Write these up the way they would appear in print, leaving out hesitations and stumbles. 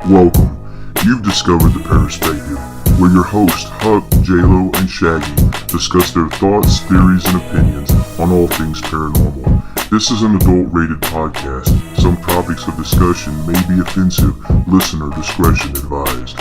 Welcome. You've discovered the Paraspective, where your hosts Huck, J-Lo, and Shaggy discuss their thoughts, theories, and opinions on all things paranormal. This is an adult-rated podcast. Some topics of discussion may be offensive. Listener discretion advised.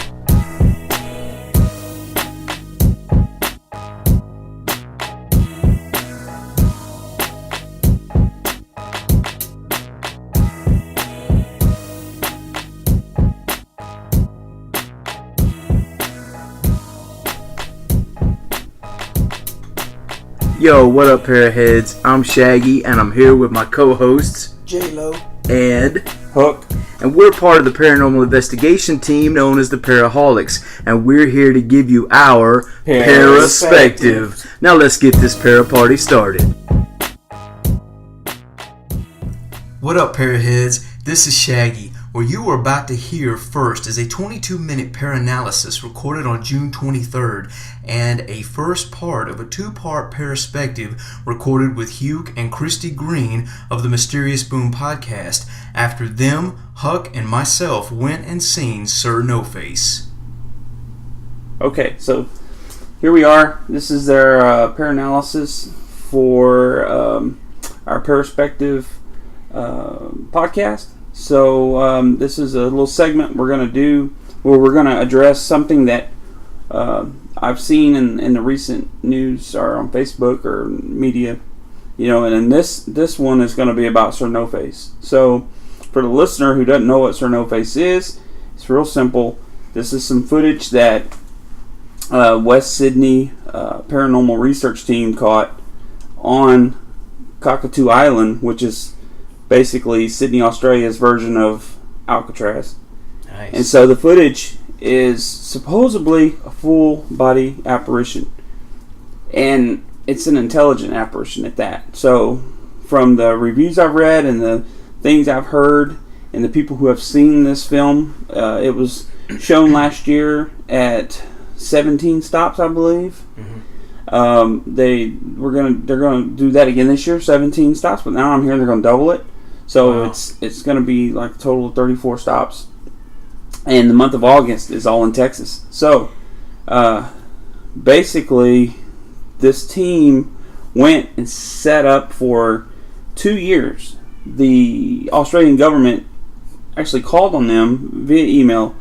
Yo, what up, Paraheads? I'm Shaggy, and I'm here with my co-hosts, J-Lo and Huck, and we're part of the paranormal investigation team known as the Para-holiX, and we're here to give you our Paraspective. Now let's get this para party started. What up, Paraheads? This is Shaggy. What you are about to hear first is a 22-minute para-analysis recorded on June 23rd and a first part of a two-part Paraspective recorded with Huck and Christy Green of the Mysterious Boom podcast after them, Huck, and myself went and seen Sir NOFACE. Okay, so here we are. This is their para-analysis for our Paraspective podcast. So this is a little segment we're going to do where we're going to address something that I've seen in the recent news or on Facebook or media, and then this one is going to be about Sir NOFACE. So for the listener who doesn't know what Sir NOFACE is, it's real simple. This is some footage that West Sydney paranormal research team caught on Cockatoo Island, which is basically Sydney, Australia's version of Alcatraz. Nice. And so the footage is supposedly a full body apparition. And it's an intelligent apparition at that. So from the reviews I've read and the things I've heard and the people who have seen this film, it was shown last year at 17 stops, I believe. Mm-hmm. They're gonna do that again this year, 17 stops, but now I'm hearing they're gonna double it. So wow. It's gonna be like a total of 34 stops. And the month of August is all in Texas. So basically this team went and set up for 2 years. The Australian government actually called on them via email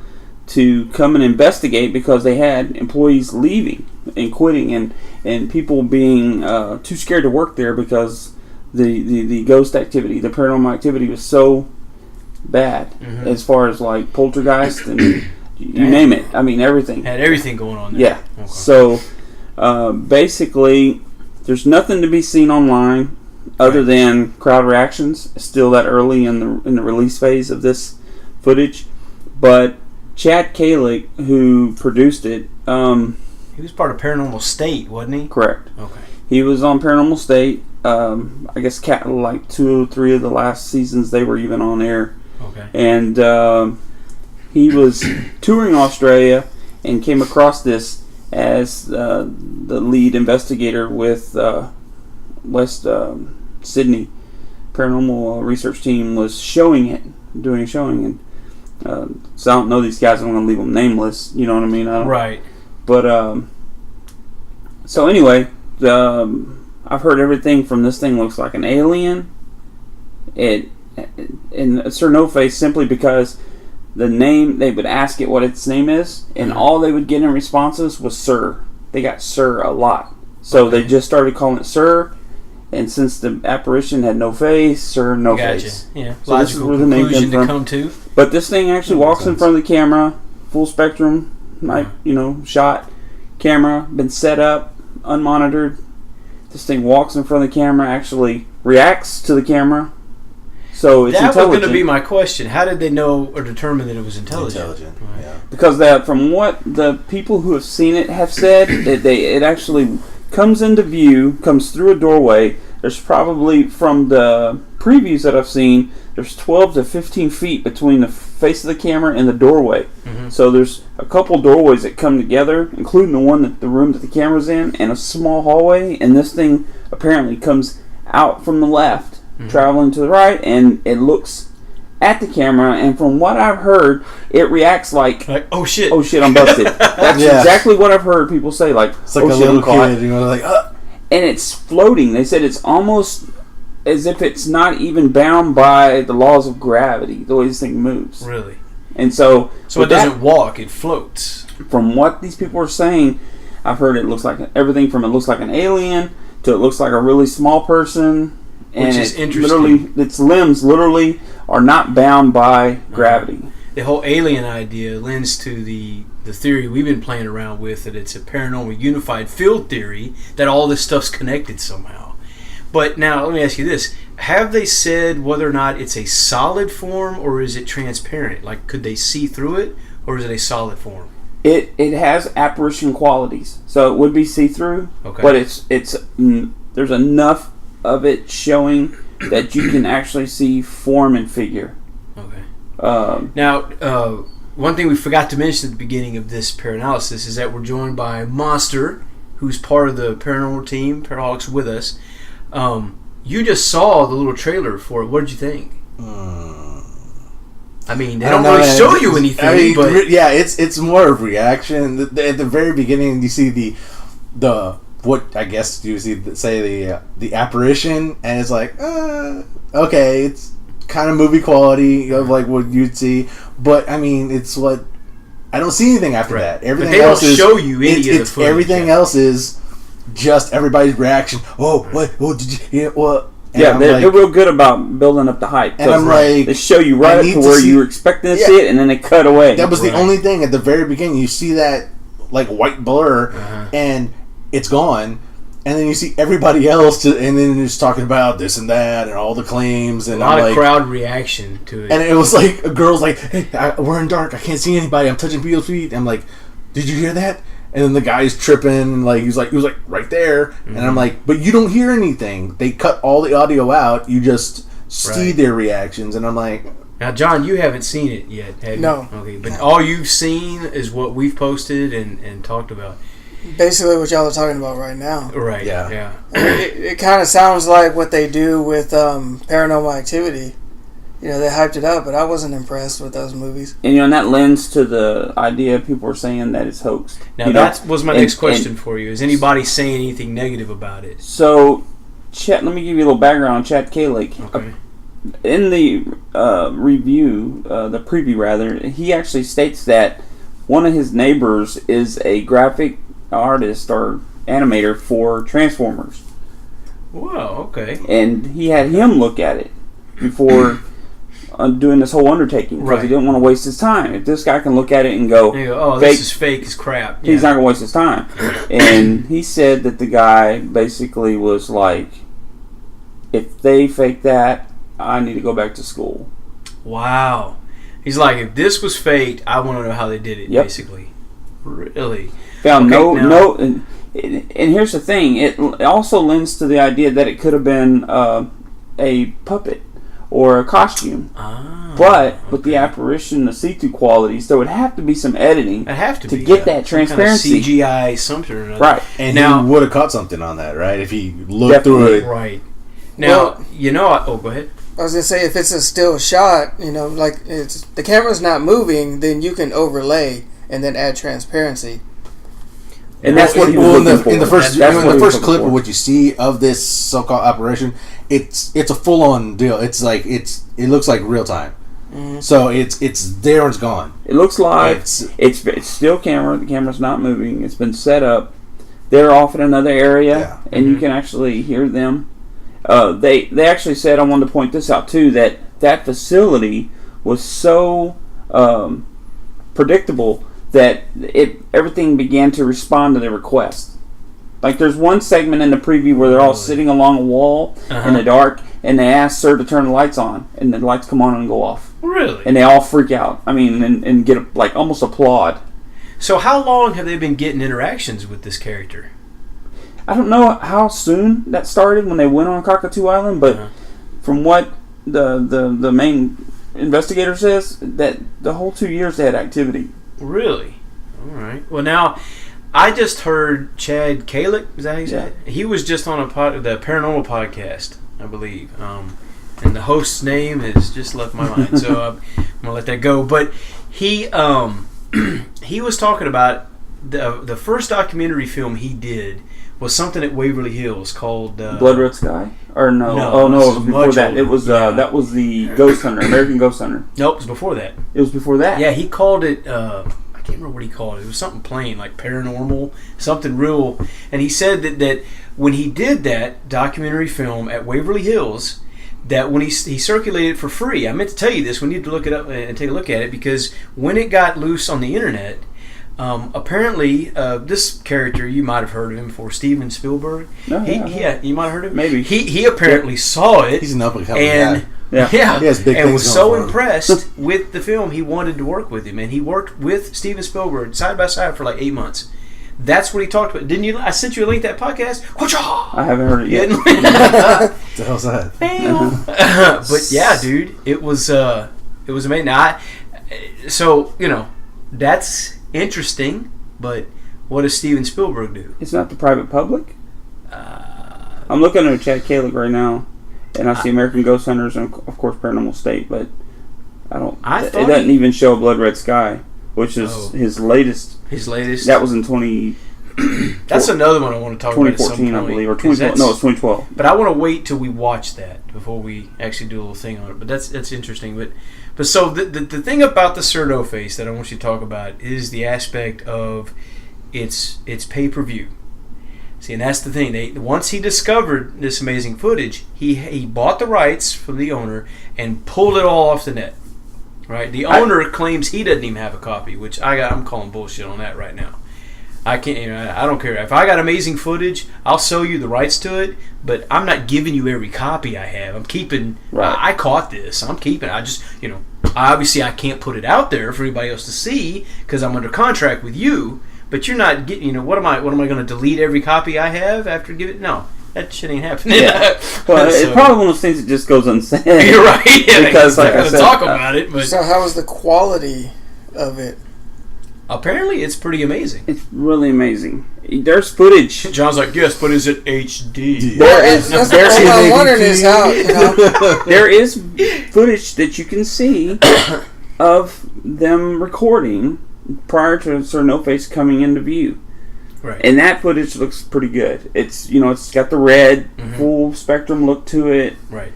to come and investigate because they had employees leaving and quitting and people being too scared to work there because the ghost activity, the paranormal activity was so bad, mm-hmm. as far as like poltergeist and you name it. I mean, everything. Had everything going on there. Yeah. Okay. So basically there's nothing to be seen online other than crowd reactions. It's still that early in the release phase of this footage. But Chad Kalick, who produced it, he was part of Paranormal State, wasn't he? Correct. Okay. He was on Paranormal State. I guess like 2 or 3 of the last seasons they were even on air. Okay. And he was touring Australia and came across this as the lead investigator with West Sydney Paranormal Research Team was doing a showing, and so I don't know these guys. I'm going to leave them nameless. You know what I mean? Right. But so anyway, I've heard everything from this thing looks like an alien. And Sir NOFACE simply because the name, they would ask it what its name is, and all they would get in responses was Sir. They got Sir a lot, so they just started calling it Sir. And since the apparition had no face, Sir NOFACE. Gotcha. Yeah. So this is where the name came from. Come to. But this thing actually walks in front of the camera, full spectrum, shot camera, been set up, unmonitored. This thing walks in front of the camera, actually reacts to the camera. So it's intelligent. That was going to be my question. How did they know or determine that it was intelligent? Right. Yeah. Because from what the people who have seen it have said, it actually comes into view, comes through a doorway. There's probably, from the previews that I've seen, there's 12 to 15 feet between the face of the camera and the doorway. Mm-hmm. So there's a couple doorways that come together, including the room that the camera's in, and a small hallway. And this thing apparently comes out from the left, mm-hmm. traveling to the right, and it looks at the camera, and from what I've heard, it reacts like oh shit, I'm busted. That's exactly what I've heard people say. Like, it's like a little kid, you know, like, and it's floating. They said it's almost as if it's not even bound by the laws of gravity, the way this thing moves. Really? And so it doesn't walk; it floats. From what these people are saying, I've heard it looks like everything from it looks like an alien to it looks like a really small person, and which is interesting. Literally, its limbs literally are not bound by gravity. The whole alien idea lends to the theory we've been playing around with, that it's a paranormal unified field theory, that all this stuff's connected somehow. But now, let me ask you this. Have they said whether or not it's a solid form or is it transparent? Like, could they see through it, or is it a solid form? It has apparition qualities, so it would be see-through, but it's there's enough of it showing that you can actually see form and figure. Okay. Now, one thing we forgot to mention at the beginning of this paraanalysis is that we're joined by Monster, who's part of the paranormal team, Para-holiX, with us. You just saw the little trailer for it. What did you think? I mean, they don't really show you anything, but yeah, it's more of reaction. At the very beginning, you see the what I guess you say the apparition, and it's like, okay, it's kind of movie quality of like what you'd see, but I mean, it's what I don't see anything after that. Everything but they else don't show you any of the footage. Everything else is just everybody's reaction. Oh, what? Oh, did you hear what? Yeah, they're real good about building up the hype. And I'm like, they show you right up to where you were expecting to see it, and then they cut away. That was the only thing at the very beginning. You see that like white blur, and it's gone, and then you see everybody else, and then it's talking about this and that, and all the claims, and a lot of crowd reaction to it. And it was like a girl's like, "Hey, we're in dark. I can't see anybody. I'm touching people's feet." I'm like, "Did you hear that?" And then the guy's tripping, and like he was like right there, and I'm like, but you don't hear anything. They cut all the audio out. You just see their reactions, and I'm like, now, John, you haven't seen it yet, have you? No. Okay, but all you've seen is what we've posted and talked about. Basically, what y'all are talking about right now. Right. Yeah. It kind of sounds like what they do with Paranormal Activity. You know, they hyped it up, but I wasn't impressed with those movies. And, and that lends to the idea people are saying that it's hoaxed. Now, that was my next question for you. Is anybody saying anything negative about it? So, let me give you a little background on Chad Kalick. Okay. In the review, the preview rather, he actually states that one of his neighbors is a graphic artist or animator for Transformers. Whoa, okay. And he had him look at it before doing this whole undertaking because he didn't want to waste his time. If this guy can look at it and go, oh, this is fake as crap. He's not going to waste his time. And he said that the guy basically was like, if they fake that, I need to go back to school. Wow. He's like, if this was faked, I want to know how they did it, basically. Really? Found and here's the thing. It also lends to the idea that it could have been a puppet or a costume. But with the apparition, the see-through qualities, there would have to be some editing to get that transparency. Kind of CGI something or another. Right. And now, he would have caught something on that, right? If he looked through it. Right. Now, go ahead. I was going to say, if it's a still shot, like the camera's not moving, then you can overlay and then add transparency. And that's what he was looking for. In the first clip of what you see of this so-called operation, it's a full-on deal. It's like it looks like real time. Mm-hmm. So it's there and it's gone. It looks live. It's still camera. The camera's not moving. It's been set up. They're off in another area, and you can actually hear them. They actually said, I wanted to point this out too, that facility was so predictable that everything began to respond to their request. Like there's one segment in the preview where they're all sitting along a wall in the dark, and they ask Sir to turn the lights on, and the lights come on and go off. Really? And they all freak out. I mean, and get like almost applaud. So how long have they been getting interactions with this character? I don't know how soon that started when they went on Cockatoo Island, but from what the main investigator says, that the whole 2 years they had activity. Really? All right. Well, now, I just heard Chad Kalick, is that how you say it? He was just on the Paranormal podcast, I believe. and the host's name has just left my mind, so I'm gonna let that go. But he he was talking about the first documentary film he did was something at Waverly Hills called Blood Red Sky? Or no? No, Oh no, this it was is before much that. older. It was Yeah. that was the Ghost Hunter, American Ghost Hunter. Nope, it was before that. It was before that. Yeah, he called it. I can't remember what he called it. It was something plain, like paranormal, something real. And he said that when he did that documentary film at Waverly Hills, that when he circulated it for free. I meant to tell you this. We need to look it up and take a look at it, because when it got loose on the internet, apparently this character, you might have heard of him before, Steven Spielberg. No, Yeah, you might have heard of him. Maybe. He apparently saw it. He's an up and coming and guy. Yeah. yeah, He has big and things was going so for him. impressed with the film, he wanted to work with him, and he worked with Steven Spielberg side by side for like 8 months. That's what he talked about. Didn't you? I sent you a link to that podcast. I haven't heard it yet. What the hell's that? But yeah, dude, it was amazing. So that's interesting. But what does Steven Spielberg do? It's not the private public. I'm looking at Chad Kalik right now, and I see American Ghost Hunters and of course Paranormal State, but it doesn't even show Blood Red Sky, which is his latest. His latest. That was in 20. That's another one I want to talk about. 2014, I believe, or 2012. No, it's 2012. But I want to wait till we watch that before we actually do a little thing on it. But that's interesting. But so the thing about the NOFACE that I want you to talk about is the aspect of its pay-per-view. See, and that's the thing. Once he discovered this amazing footage, he bought the rights from the owner and pulled it all off the net. Right? The owner claims he doesn't even have a copy, which I'm calling bullshit on that right now. I can't. I don't care if I got amazing footage. I'll sell you the rights to it, but I'm not giving you every copy I have. I'm keeping. Right. I caught this. I'm keeping. I just, obviously I can't put it out there for anybody else to see because I'm under contract with you. But you're not getting. What am I going to delete every copy I have after giving it? No. That shit ain't happening. Yeah. Well, it's probably one of those things that just goes unsaid. You're right. Yeah, because, like I said, talk about it. But So how was the quality of it? apparently, it's pretty amazing. It's really amazing. There's footage. John's like, yes, but is it HD? That's what I'm wondering is how, There is footage that you can see of them recording prior to Sir No Face coming into view. Right. And that footage looks pretty good. It's it's got the red full spectrum look to it. Right.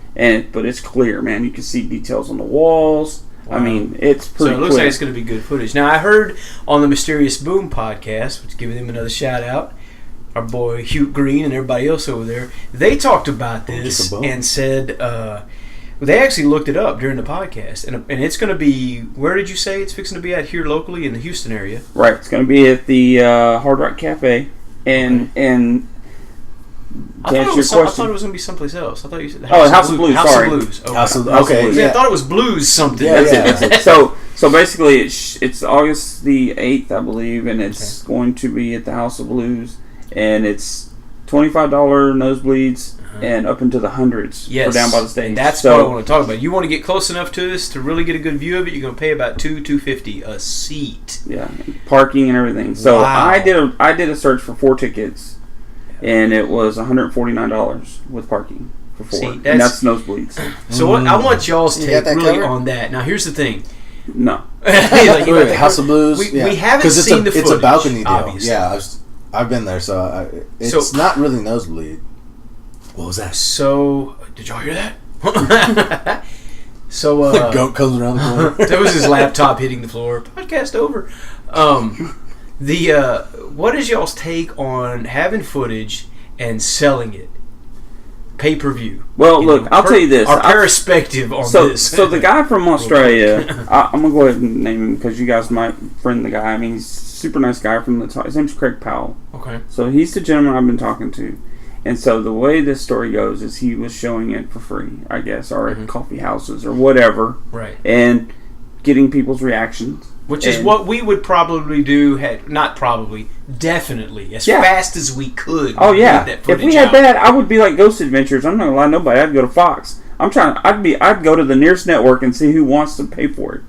But it's clear, man. You can see details on the walls. Wow. I mean, it's pretty. So it looks like it's going to be good footage. Now I heard on the Mysterious Boom podcast, which giving them another shout out, our boy Hugh Green and everybody else over there, they talked about this and said they actually looked it up during the podcast, and it's going to be, where did you say it's fixing to be at here locally in the Houston area? Right. It's going to be at the Hard Rock Cafe, and I thought it was going to be someplace else. I thought you said House of Blues. House Sorry. of Blues. Okay. House of Blues. I thought it was Blues something. Yeah, That's it. So basically, it's August the 8th, I believe, and it's going to be at the House of Blues, and it's $25 nosebleeds and up into the hundreds for down by the stage. And that's what I want to talk about. You want to get close enough to this to really get a good view of it, you're going to pay about $250 a seat. Yeah, parking and everything. So wow. I did a search for 4 tickets, and it was $149 with parking for 4. See, and that's nosebleeds. So I want y'all's take got that really covered? on that. Now here's the thing. No. Wait, House of Blues. We haven't seen the footage. It's a balcony deal. Obviously. Yeah, I've been there, so it's not really nosebleed. What was that? So did y'all hear that? So The goat comes around the corner. that was his laptop hitting the floor. Podcast over. What is y'all's take on having footage and selling it? Pay-per-view. Well, look, I'll tell you this. Our Paraspective on this. So the guy from Australia, I'm going to go ahead and name him because you guys might friend the guy. I mean, he's a super nice guy from the top. His name's Craig Powell. Okay. So he's the gentleman I've been talking to. And so the way this story goes is he was showing it for free, I guess, or at coffee houses or whatever. Right. And getting people's reactions. Which is what we would probably do, definitely, as fast as we could. Oh, yeah. That If we had that, I would be like Ghost Adventures. I'm not going to lie to nobody. I'd go to Fox. I'd go to the nearest network and see who wants to pay for it.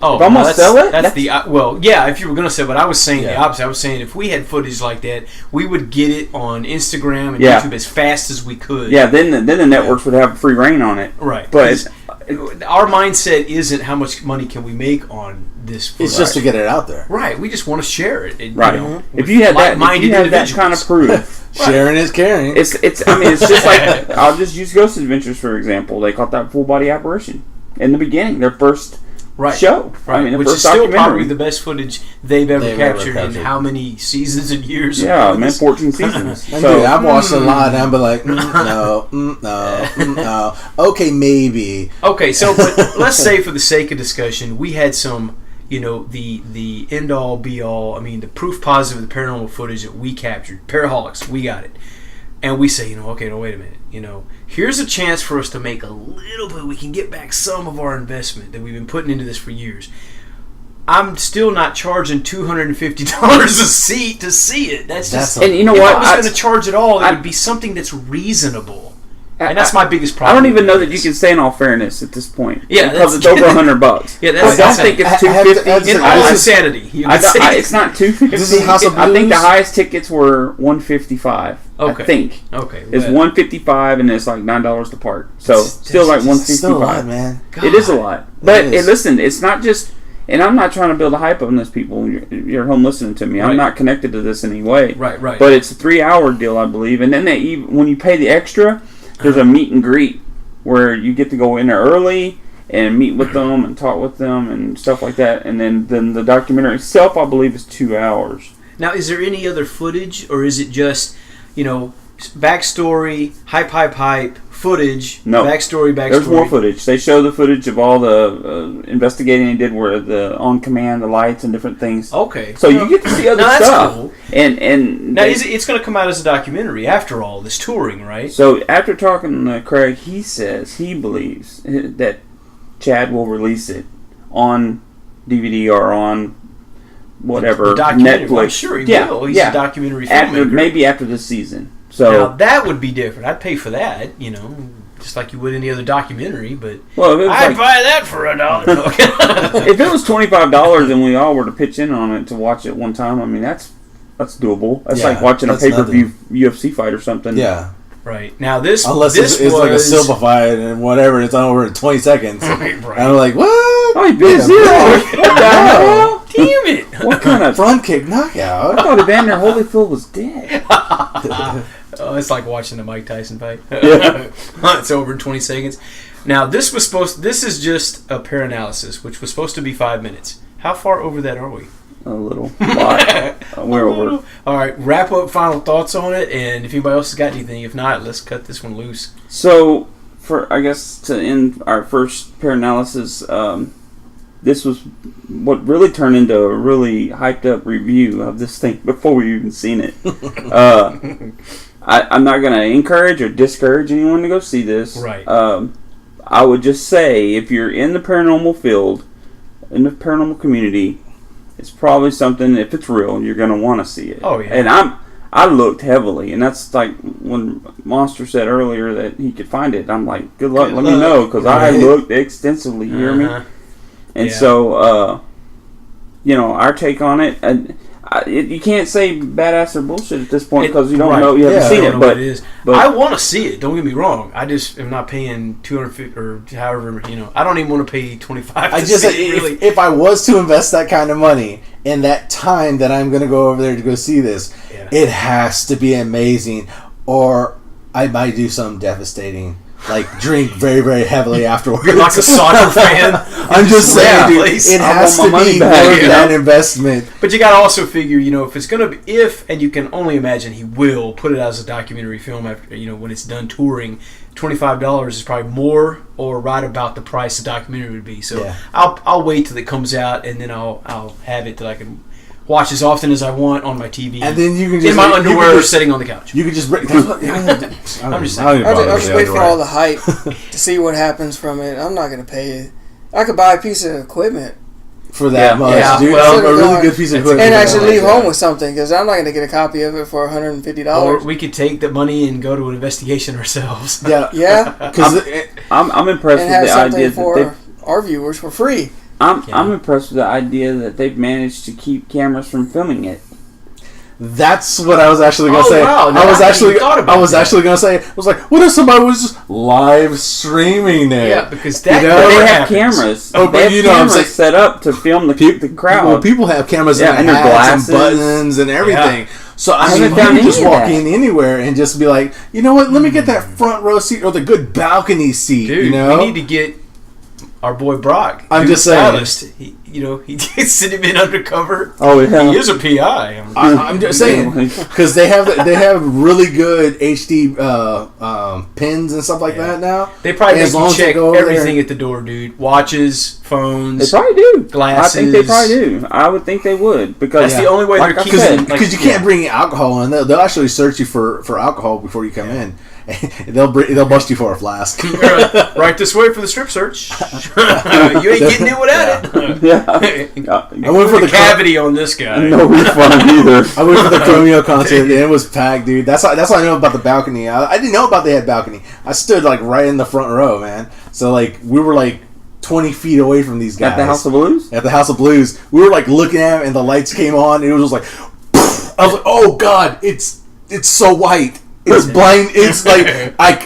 Oh, if I'm gonna sell it, that's the well, yeah. If you were gonna sell, but I was saying the Yeah. opposite. I was saying if we had footage like that, we would get it on Instagram and Yeah. YouTube as fast as we could. yeah, then the networks would have free reign on it. Right. But Our mindset isn't how much money can we make on this footage. It's just to get it out there. right. We just want to share it. right, You know, if with you had that, if like-minded you have that kind of individuals. proof, Sharing is caring. it's. I mean, it's just like I'll just use Ghost Adventures for example. They caught that full body apparition in the beginning, their first Right. show. Right. I mean, the which first is still documentary. probably the best footage they've ever captured in how many seasons and years? Yeah, of man, this? 14 seasons. And So dude, I've watched a lot, and I'm like, no, no. Okay, maybe. Okay, so but let's say for the sake of discussion, we had some, the end all be all. I mean, the proof positive of the paranormal footage that we captured. Para-holiX, we got it, and we say, okay, no, wait a minute. Here's a chance for us to make a little bit. We can get back some of our investment that we've been putting into this for years. I'm still not charging $250 a seat to see it. That's just. And you know if what? I was going to charge it all, it would be something that's reasonable, and that's my biggest I problem. don't even know that you can say in all fairness at this point. Yeah, because that's- it's over $100. Yeah, that's I don't insane. think it's I have to- $250. In all insanity, you can say It's not $250. This is House of I think the Blues? highest tickets were $155. Okay. I think. Okay, It's well, $155 and it's like $9 to park. So That's- still like that's $165. Still a lot, man. It is a lot. But is. listen, it's not just. And I'm not trying to build a hype on this, people. You're home listening to me. Right. I'm not connected to this in any way. Right. But it's a 3-hour deal, I believe. And then when you pay the extra, there's a meet and greet where you get to go in there early and meet with them and talk with them and stuff like that. And then the documentary itself, I believe, is 2 hours. Now, is there any other footage, or is it just, backstory, hype, footage, No. backstory? There's more footage. They show the footage of all the investigating they did, where the on command, the lights, and different things. Okay. So you get to see other Now, that's stuff. cool. And Now, it's going to come out as a documentary after all this touring, right? So after talking to Craig, he says he believes that Chad will release it on DVD or on whatever The documentary. Netflix. Well, I'm sure he will. He's a documentary filmmaker. Maybe after this season. Now, So that would be different. I'd pay for that, just like you would any other documentary, but well, if it was I'd like, buy that for $1. if it was $25 and we all were to pitch in on it to watch it one time, I mean that's doable. That's Yeah, like watching a that's pay-per-view UFC fight or something. Yeah. Right. Now, this Unless this it's like a was- simplified and whatever, it's over in 20 seconds. Right. And I'm like, what? Oh, he bit zero. What the hell? Damn it! What kind of? Front kick knockout. I thought Evander Holyfield was dead. Oh, it's like watching the Mike Tyson fight. It's over in 20 seconds. Now, this is just a paralysis, which was supposed to be 5 minutes. How far over that are we? A little lot. We're over. All right, wrap up final thoughts on it, and if anybody else has got anything, if not, let's cut this one loose. So, I guess to end our first paralysis, this was what really turned into a really hyped up review of this thing before we even seen it. I'm not going to encourage or discourage anyone to go see this. Right. I would just say, if you're in the paranormal field, in the paranormal community, it's probably something, if it's real, you're going to want to see it. Oh, yeah. And I looked heavily, and that's like when Monster said earlier that he could find it. I'm like, good luck, let me know, because I looked extensively, you hear me? And Yeah. so, our take on it, and you can't say badass or bullshit at this point because you don't know, you haven't seen I it. don't know But what it is. but- I want to see it. Don't get me wrong. I just am not paying $250 or however. I don't even want to pay $25. I to just see it, really. if I was to invest that kind of money in that time that I'm going to go over there to go see this, Yeah. it has to be amazing, or I might do something devastating, like drink very, very heavily afterwards. You're like a soccer fan. I'm just saying, dude, place. it I has want to my money be back, worth you that know? investment. But you got to also figure, if it's going to be, and you can only imagine he will put it as a documentary film after, when it's done touring, $25 is probably more or right about the price the documentary would be. So Yeah. I'll wait till it comes out, and then I'll have it that I can watch as often as I want on my TV. And then you can just in my you can underwear just- sitting on the couch. You could just break. I'm just I'm just I'll just wait for all the hype to see what happens from it. I'm not going to pay it. I could buy a piece of equipment for that Yeah. much, Yeah, dude. well, a really good piece of equipment. and for actually that leave much, home yeah. with something, because I'm not going to get a copy of it for $150. Or we could take the money and go to an investigation ourselves. Yeah, Yeah, because I'm impressed and with have the something idea for that our viewers for free. I'm impressed with the idea that they've managed to keep cameras from filming it. That's what I was actually going to say. Wow. I was actually going to say, I was like, what if somebody was just live streaming there? Yeah, because that They have happens. cameras. Oh, they have cameras set up to film the crowd. Well, people have cameras and their hats glasses and buttons and everything. Yeah. So I haven't mean, done you can any just of walk that. in anywhere and just be like, you know what? Let me get that front row seat or the good balcony seat. Dude, you know, we need to get our boy Brock. I'm Dude, just saying. stylist. He send him in undercover. Oh, yeah. He is a PI. I'm just saying because they have really good HD pins and stuff like that now. They probably And make you check over everything there- at the door, dude. Watches, phones. They probably do. Glasses. I think they probably do. I would think they would because That's the only way like they're I keeping. said, because you can't bring alcohol in. They'll actually search you for alcohol before you come in. They'll bust you for a flask. Right this way for the strip search. You ain't getting in without it. Yeah. I went for the cavity on this guy. No refund either. I went for the Chromeo concert and it was packed, dude. That's what I know about the balcony. I didn't know about they had balcony. I stood like right in the front row, man. So like we were like 20 feet away from these guys. At the House of Blues? At the House of Blues. We were like looking at them and the lights came on and it was just like I was like, oh god, it's so white. It's blind. It's like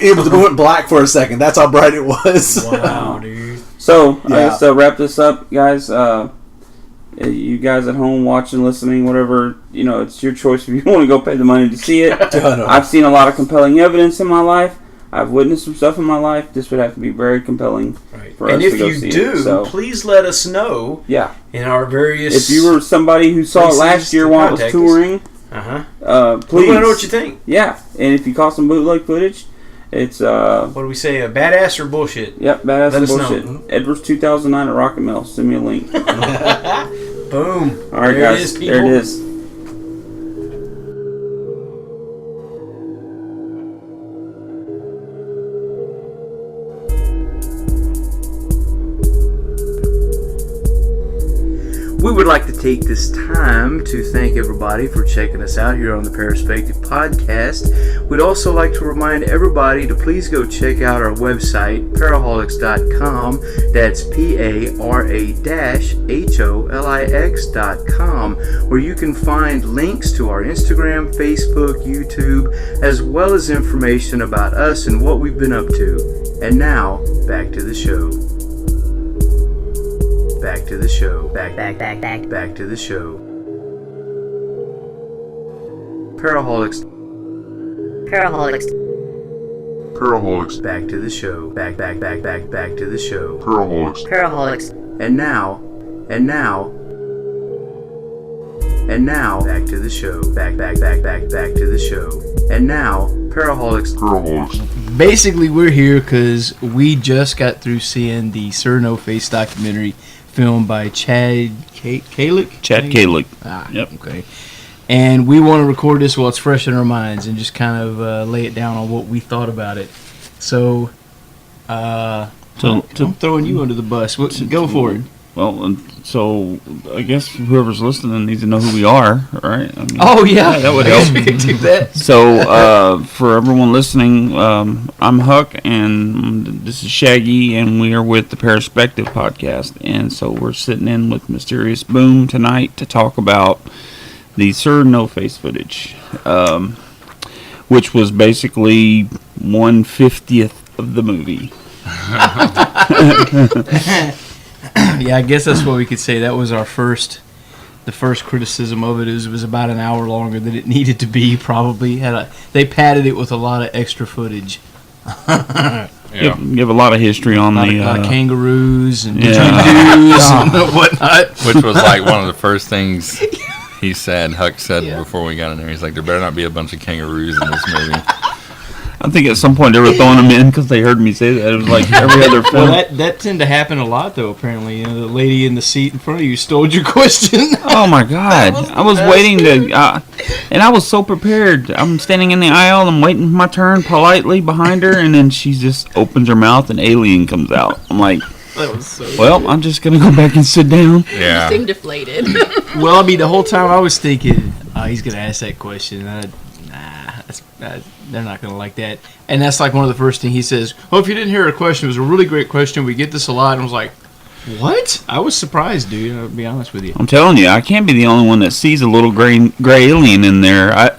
it went black for a second. That's how bright it was. Wow, dude. So, I Yeah. guess to wrap this up, guys, you guys at home watching, listening, whatever, it's your choice if you want to go pay the money to see it. I've seen a lot of compelling evidence in my life. I've witnessed some stuff in my life. This would have to be very compelling for us to go see it. And if you do, So, please let us know yeah. in our various... If you were somebody who saw it places last year to while it was contact touring, we please. want to know what you think. Yeah, and if you caught some bootleg footage, it's What do we say, a badass or bullshit? Yep, badass Let and us know. bullshit. Edwards 2009 at Rocket Mill. Send me a link. Boom. All right, there guys. It is, people. There it is. We would like to take this time to thank everybody for checking us out here on the Paraspective podcast. We'd also like to remind everybody to please go check out our website, Para-holiX.com. That's Para-holiX.com, where you can find links to our Instagram, Facebook, YouTube, as well as information about us and what we've been up to. And now, back to the show. Back to the show. Back to the show. Para-holiX. Para-holiX. Back to the show. Back to the show. Para-holiX. And now, back to the show. Back to the show. And now, Para-holiX. Para-holiX. Basically, we're here because we just got through seeing the NOFACE documentary filmed by Chad Kalick. Ah, Yep. Okay. And we want to record this while it's fresh in our minds and just kind of lay it down on what we thought about it. So, I'm throwing you under the bus. Go for it. Well, so I guess whoever's listening needs to know who we are, right? I mean, Oh, yeah. that would I guess help. we could do that. So, for everyone listening, I'm Huck, and this is Shaggy, and we are with the Paraspective podcast. And so we're sitting in with Mysterious Boom tonight to talk about the Sir No-Face footage, which was basically 1/50th of the movie. Yeah, I guess that's what we could say. That was the first criticism of it. It was about an hour longer than it needed to be. Probably they padded it with a lot of extra footage. You have a lot of history on A the lot of kangaroos and yeah. and whatnot. Which was like one of the first things Huck said before we got in there. He's like, there better not be a bunch of kangaroos in this movie. I think at some point they were throwing them in because they heard me say that. It was like every other film. Well, that tended to happen a lot, though, apparently. The lady in the seat in front of you stole your question. Oh, my God. I was waiting to... and I was so prepared. I'm standing in the aisle. I'm waiting for my turn politely behind her, and then she just opens her mouth and Alien comes out. I'm like, That was so well, I'm just going to go back and sit down. Yeah. You seem deflated. Well, I mean, the whole time I was thinking, he's going to ask that question. They're not going to like that. And that's like one of the first things he says. Well, if you didn't hear a question, it was a really great question. We get this a lot. And I was like, What? I was surprised, dude. I'll be honest with you. I'm telling you, I can't be the only one that sees a little gray alien in there.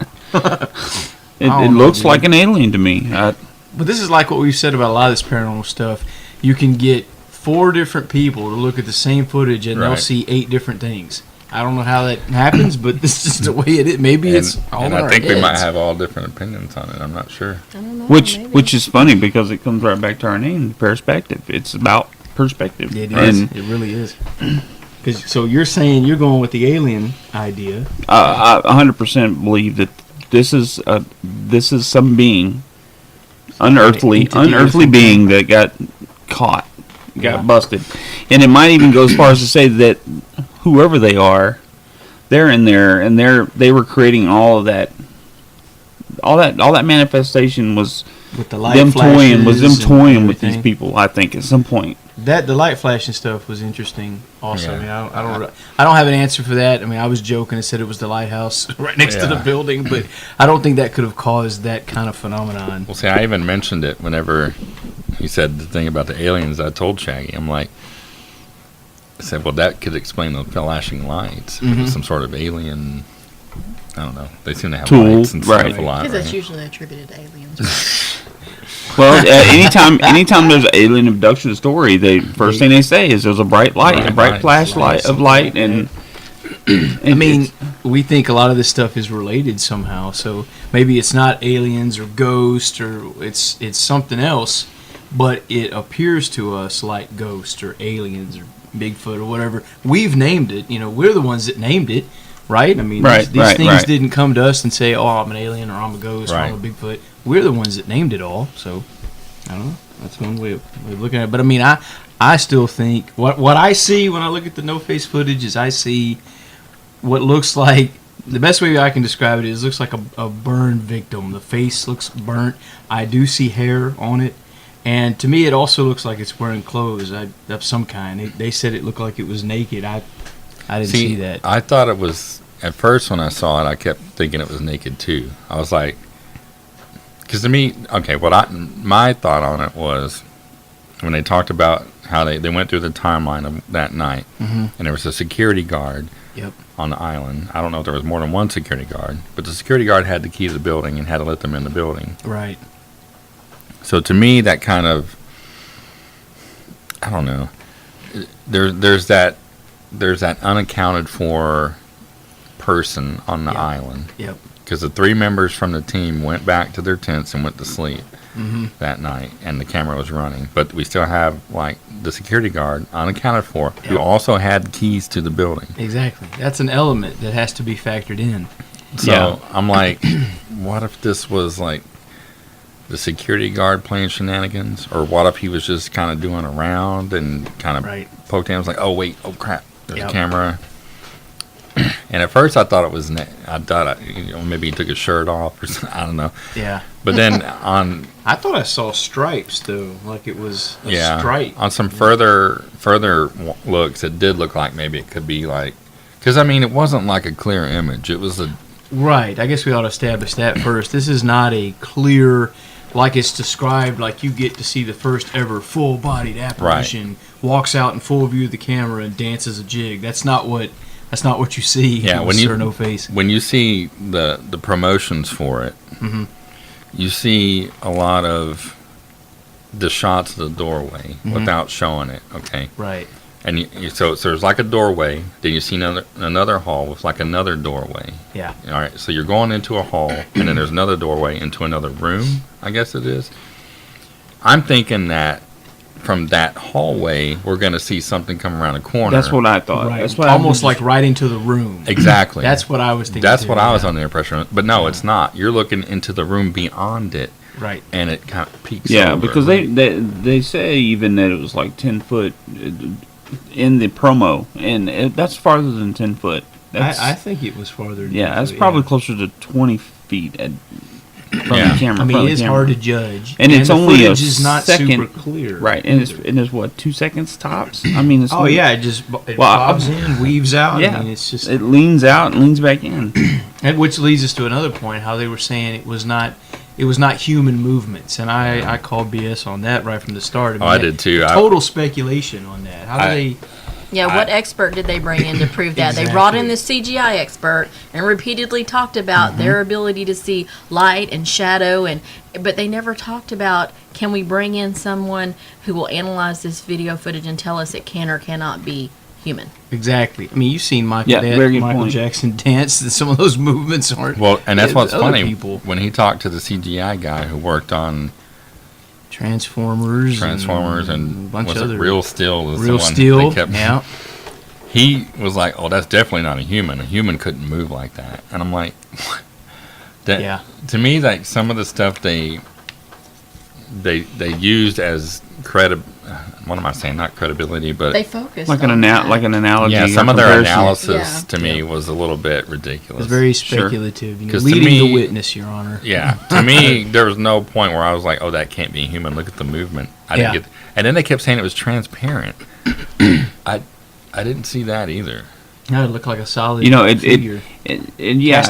It looks like an alien to me. But this is like what we've said about a lot of this paranormal stuff. You can get 4 different people to look at the same footage and they'll see 8 different things. I don't know how that happens, but this is the way it is. Maybe it's all and in I our think we heads. might have all different opinions on it. I'm not sure. I don't know. Which is funny because it comes right back to our name, Paraspective. It's about perspective. It is. It really is. So you're saying you're going with the alien idea? I 100% believe that this is some being, unearthly being that got caught, got busted, and it might even go as far as to say that whoever they are, they're in there and they were creating all that manifestation was With the light them toying and with these people. I think at some point. The light flashing stuff was interesting. Also, Yeah. I mean, I don't have an answer for that. I mean, I was joking and said it was the lighthouse right next to the building, but I don't think that could have caused that kind of phenomenon. Well, see, I even mentioned it whenever he said the thing about the aliens. I told Shaggy, I said, well, that could explain the flashing lights. Some sort of alien. I don't know. They seem to have Tool, lights and right. stuff a lot. Because that's Right? usually attributed to aliens. Well, anytime there's an alien abduction story, the first thing they say is there's a bright light, a bright flashlight of light, and I mean, we think a lot of this stuff is related somehow. So maybe it's not aliens or ghosts or it's something else, but it appears to us like ghosts or aliens or Bigfoot or whatever. We've named it. You know, we're the ones that named it, right? I mean, these things didn't come to us and say, "Oh, I'm an alien" or "I'm a ghost" or "I'm a Bigfoot." We're the ones that named it all. So I don't know. That's one way of looking at it. But I mean, I still think what I see when I look at the NOFACE footage is I see what looks like, the best way I can describe it is, looks like a burned victim. The face looks burnt. I do see hair on it. And to me, it also looks like it's wearing clothes of some kind. They said it looked like it was naked. I didn't see that. I thought it was, at first when I saw it, I kept thinking it was naked too. I was like, because to me, okay, my thought on it was when they talked about how they went through the timeline of that night, and there was a security guard on the island. I don't know if there was more than one security guard, but the security guard had the key to the building and had to let them in the building. Right. So to me, that kind of, I don't know. There's that unaccounted for person on the island. Yep. Because the 3 members from the team went back to their tents and went to sleep that night, and the camera was running. But we still have like the security guard unaccounted for, who also had keys to the building. Exactly. That's an element that has to be factored in. So I'm like, what if this was like the security guard playing shenanigans, or what if he was just kind of doing around and kind of poked him? I was like, oh wait, oh crap, there's a camera. And at first I thought it was, maybe he took his shirt off or something. I don't know. Yeah. But then I thought I saw stripes though, like it was a stripe. On some further looks, it did look like maybe it could be like, because I mean, it wasn't like a clear image. It was Right. I guess we ought to establish that first. This is not a clear, like it's described, like you get to see the first ever full-bodied apparition, walks out in full view of the camera and dances a jig. That's not what you see. Yeah, when you NOFACE. When you see the promotions for it, you see a lot of the shots of the doorway without showing it. Okay. Right. And so there's like a doorway. Then you see another hall with like another doorway. Yeah. All right. So you're going into a hall, and then there's another doorway into another room. I guess it is. I'm thinking that from that hallway, we're going to see something come around a corner. That's what I thought. Right. That's what almost like right into the room. Exactly. That's what I was thinking. That's what I was under the impression of. But no, it's not. You're looking into the room beyond it. Right. And it kind of peeks Yeah, over. because they say even that it was like 10 foot in the promo, and that's farther than 10 foot. I think it was farther than 10 that's foot, probably closer to 20 feet from the camera. I mean, it's hard to judge. And it's the only a footage is not second, super clear. Right, and it's what, 2 seconds tops? I mean, it's it bobs in, weaves out. Yeah, I mean, it's just, it leans out and leans back in. and which leads us to another point, how they were saying it was not it was not human movements, and I called BS on that right from the start. I did too. Total speculation on that. How do they? Yeah, what expert did they bring in to prove that? Exactly. They brought in the CGI expert and repeatedly talked about their ability to see light and shadow, but they never talked about, can we bring in someone who will analyze this video footage and tell us it can or cannot be human? Exactly. I mean, you've seen Michael Jackson dance. And some of those movements aren't. Well, and that's what's other funny. People. When he talked to the CGI guy who worked on Transformers and a bunch was of it other Real Steel? Was Real the one Steel. they kept, Yeah. He was like, "Oh, that's definitely not a human. A human couldn't move like that." And I'm like, what? Yeah. To me, like some of the stuff they used as what am I saying? Not credibility, but They focused like on an that. analogy. yeah, or some of their comparison. analysis Yeah. to me was a little bit ridiculous. It's very speculative. You know, 'Cause to leading me- the witness, Your Honor. Yeah, to me, there was no point where I was like, "Oh, that can't be human. Look at the movement." I didn't Yeah. get, and then they kept saying it was transparent. I didn't see that either. No, it looked like a solid yeah, figure. Cast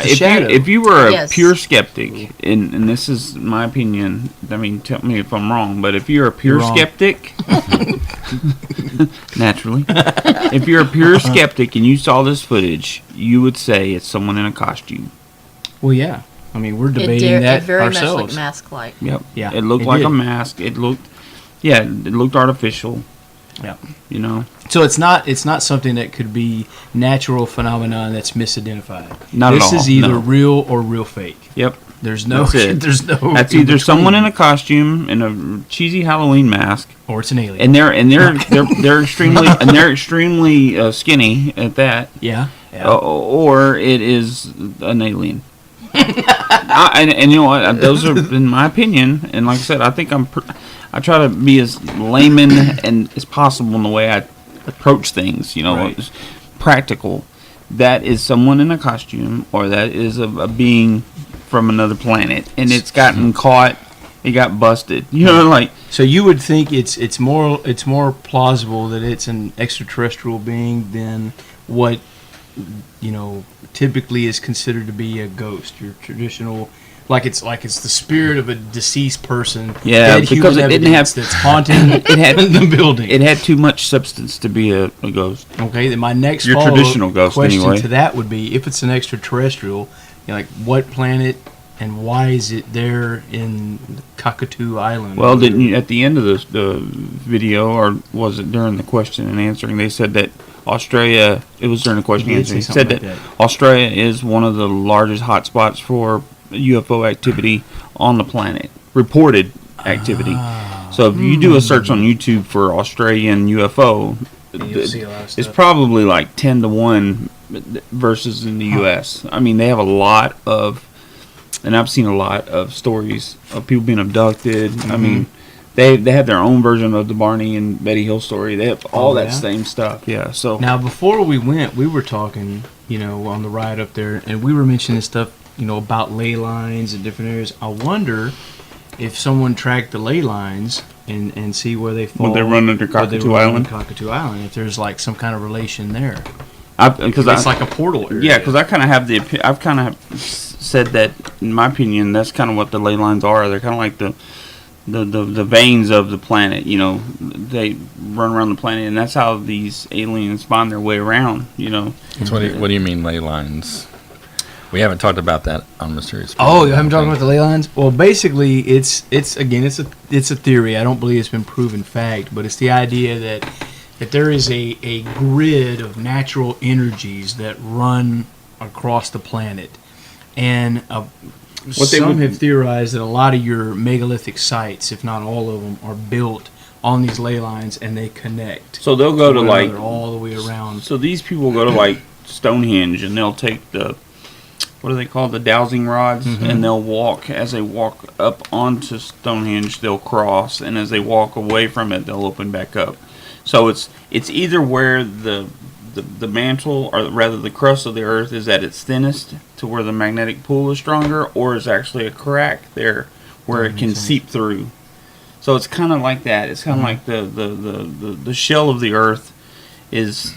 a if shadow. you were a Yes. pure skeptic, and this is my opinion, I mean, tell me if I'm wrong, but if you're a pure You're wrong. skeptic, naturally, if you're a pure skeptic and you saw this footage, you would say it's someone in a costume. Well, yeah. I mean, we're It debating that very ourselves. much looked mask-like. Yep. Yeah, It looked it like did. a mask. It looked artificial. Yeah. You know, So it's not something that could be natural phenomenon that's misidentified. Not at this all, is either no. real or real fake. Yep. There's no. That's it. There's no. That's in either between. someone in a costume in a cheesy Halloween mask, or it's an alien. and they're extremely skinny at that, yeah. or it is an alien. And you know what? Those are, in my opinion, and like I said, I think I try to be as layman and as possible in the way I approach things. You know, Right. it's practical. That is someone in a costume, or that is a being from another planet, and it's gotten caught. It got busted. You know, like. So you would think it's more plausible that it's an extraterrestrial being than what typically is considered to be a ghost. Your traditional, like it's the spirit of a deceased person. Yeah, dead because human it didn't have- evidence that's haunting the building. It had too much substance to be a ghost. Okay, then my next Your follow-up traditional ghost, question anyway. to that would be, if it's an extraterrestrial, like what planet and why is it there in Cockatoo Island? Well, didn't you, at the end of the video, or was it during the question and answering, they said that Australia, it was during the question and They did answering, say said something that, like Australia is one of the largest hotspots for UFO activity on the planet. Reported activity. So if you do a search on YouTube for Australian UFO, You'll see a lot of it's stuff. probably like 10 to 1 versus in the U.S. I mean, they have a lot of, and I've seen a lot of stories of people being abducted. I mean, they have their own version of the Barney and Betty Hill story. They have all that yeah? same stuff. Yeah. So Now, before we went, we were talking, on the ride up there, and we were mentioning stuff, about ley lines in different areas. I wonder if someone tracked the ley lines and see where they fall. Would they run under where they Cockatoo run Island? under Cockatoo Island, if there's like some kind of relation there. because It's like a portal area. yeah, because I kind of have I've kind of said that, in my opinion, that's kind of what the ley lines are. They're kind of like the veins of the planet. They run around the planet, and that's how these aliens find their way around. So what do you mean ley lines? We haven't talked about that on Mysterious. Oh, you haven't talked about the ley lines? Well, basically, it's a theory. I don't believe it's been proven fact, but it's the idea that there is a grid of natural energies that run across the planet, and some have theorized that a lot of your megalithic sites, if not all of them, are built on these ley lines, and they connect. So they'll go to one like another all the way around. So these people go to like Stonehenge, and they'll take the, what do they call, the dowsing rods, and they'll walk. As they walk up onto Stonehenge, they'll cross, and as they walk away from it, they'll open back up. So it's either where the mantle, or rather the crust of the earth, is at its thinnest, to where the magnetic pull is stronger, or is actually a crack there where it can seep through. So it's kind of like that. It's kind of like the shell of the earth is,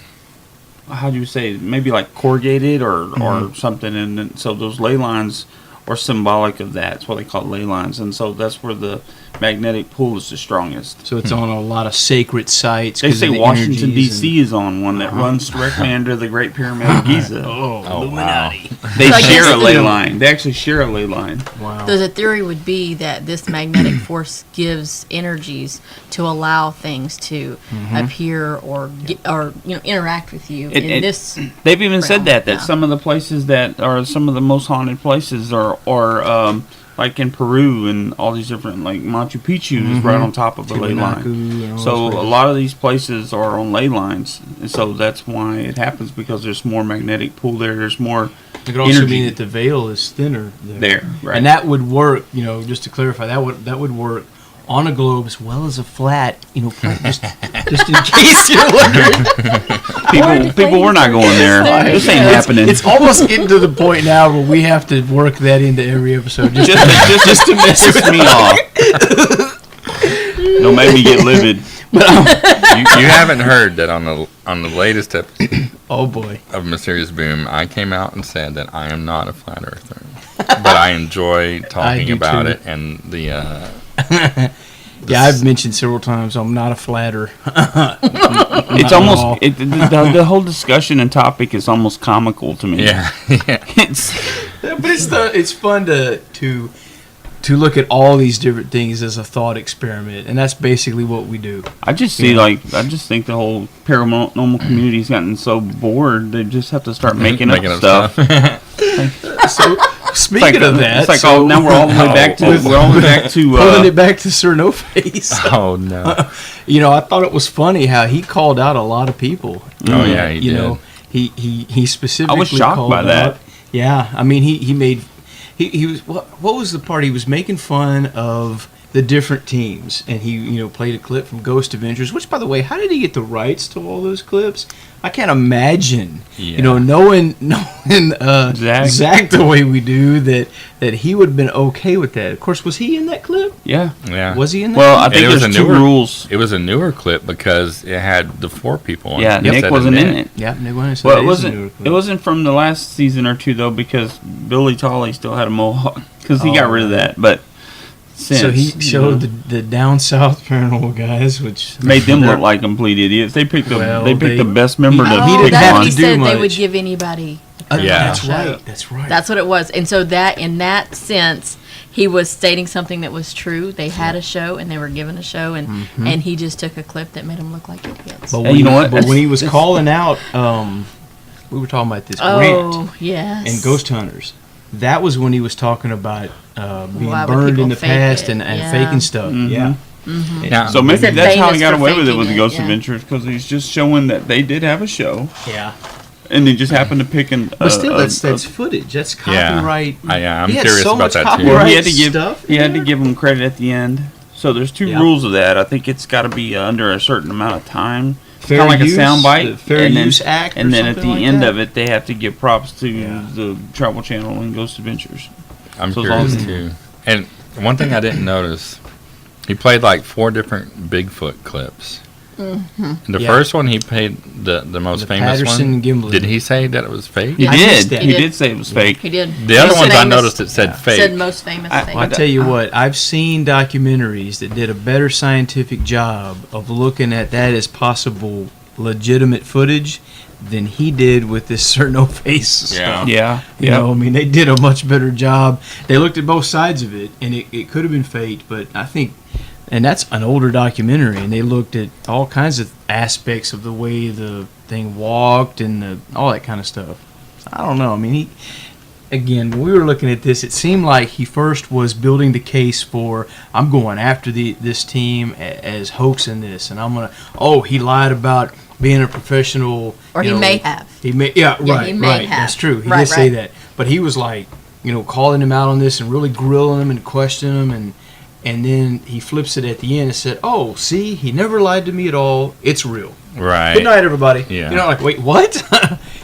how do you say, maybe like corrugated or something, and then, so those ley lines or symbolic of that. That's what they call ley lines, and so that's where the magnetic pull is the strongest. So it's on a lot of sacred sites. They 'cause say of the Washington energies D.C. is on one that runs directly under the Great Pyramid of Giza. Oh, Oh, Illuminati. They So I share guess a ley the- line. They actually share a ley line. Wow. So the theory would be that this magnetic force gives energies to allow things to appear or interact with you in this. They've even said that yeah. some of the places that are some of the most haunted places are like in Peru and all these different, like Machu Picchu is right on top of a ley Tiwanaku line. and all So those a places. lot of these places are on ley lines, and so that's why it happens, because there's more magnetic pull there. There's more It could also energy mean that the veil is thinner there, right? and that would work. Just to clarify, that would work on a globe as well as a flat. Flat, just in case you're wondering. people, we're not going there. This ain't happening. It's almost getting to the point now where we have to work that into every episode just just to mess me off. Don't make me get livid. You haven't heard that on the latest episode Oh boy. of Mysterious Boom, I came out and said that I am not a flat earther, but I enjoy talking do about too. it, and the Yeah, I've mentioned several times I'm not a flatter. It's almost the whole discussion and topic is almost comical to me. yeah. It's But it's fun to look at all these different things as a thought experiment, and that's basically what we do. I just think the whole paranormal community's gotten so bored they just have to start making up stuff. So speaking of that, it's like so now we're all the way back to pulling it back to Sir No Face. Oh no. I thought it was funny how he called out a lot of people. Oh yeah, he did. He specifically. I was shocked called by that. out- Yeah, I mean he made he was what was the part he was making fun of the different teams, and he played a clip from Ghost Adventures, which, by the way, how did he get the rights to all those clips? I can't imagine, knowing Zach the way we do, that he would have been okay with that. Of course, was he in that clip? Yeah. Was he in that? Well, I And think it was there's a two newer- rules. It was a newer clip because it had the 4 people on Yeah, it. Nick instead of wasn't in Nick. it. Yeah, Nick Wayne said Well, that it is a newer wasn't. clip. It wasn't from the last season or two though, because Billy Tolley still had a mohawk because he got rid of that. But since, So he showed the down south paranormal guys, which made them look like complete idiots. They picked the best member to He pick didn't have one. to He do said they much. would give anybody. Yeah. That's right. That's right. That's what it was. And so that, in that sense, he was stating something that was true. They had a show and they were given a show, and he just took a clip that made them look like idiots. But Hey, you know what? But when he was calling out, we were talking about this grant Oh, yes. and ghost hunters. That was when he was talking about being Why would burned in people the fake past it? and Yeah. faking stuff. Yeah. Now, So maybe They're that's how he famous got for away with it faking with the it, Ghost yeah. Adventures, because he's just showing that they did have a show, Yeah. and they just happened to pick an. But still, that's footage. That's Yeah. copyright. I'm He had curious so about much that too. copyright he had to give stuff he in had to there. give him credit at the end. So there's two Yeah. rules of that. I think it's got to be under a certain amount of time. Fair Kind of like use, a sound bite, the Fair and then, Use Act, and or then at the something like end that? of it, they have to give props to Yeah. the Travel Channel and Ghost Adventures. I'm So as long curious as- too. And one thing I didn't notice, he played like 4 different Bigfoot clips. The Yeah. first one he played the most The famous Patterson one. Gimli. Did he say that it was fake? He I missed did. that. He He did. did say it was fake. He did. The other Most ones I famous- noticed it said fake. Said most famous I- thing. I tell you what, I've seen documentaries that did a better scientific job of looking at that as possible legitimate footage than he did with this Sir No Face stuff. Yeah. You know, I mean, they did a much better job. They looked at both sides of it, and it could have been faked, but I think, and that's an older documentary, and they looked at all kinds of aspects of the way the thing walked and all that kind of stuff. I don't know. I mean, again, when we were looking at this, it seemed like he first was building the case for, I'm going after this team as hoaxing this, and I'm going to, he lied about being a professional. Or he may have. He may, yeah, Yeah, right, he may right. have. That's true. He Right, did say right. that. But he was like, calling him out on this and really grilling him and questioning him, and then he flips it at the end and said, "Oh, see, he never lied to me at all. It's real. Right. Good night, everybody." Yeah. Like, wait, what?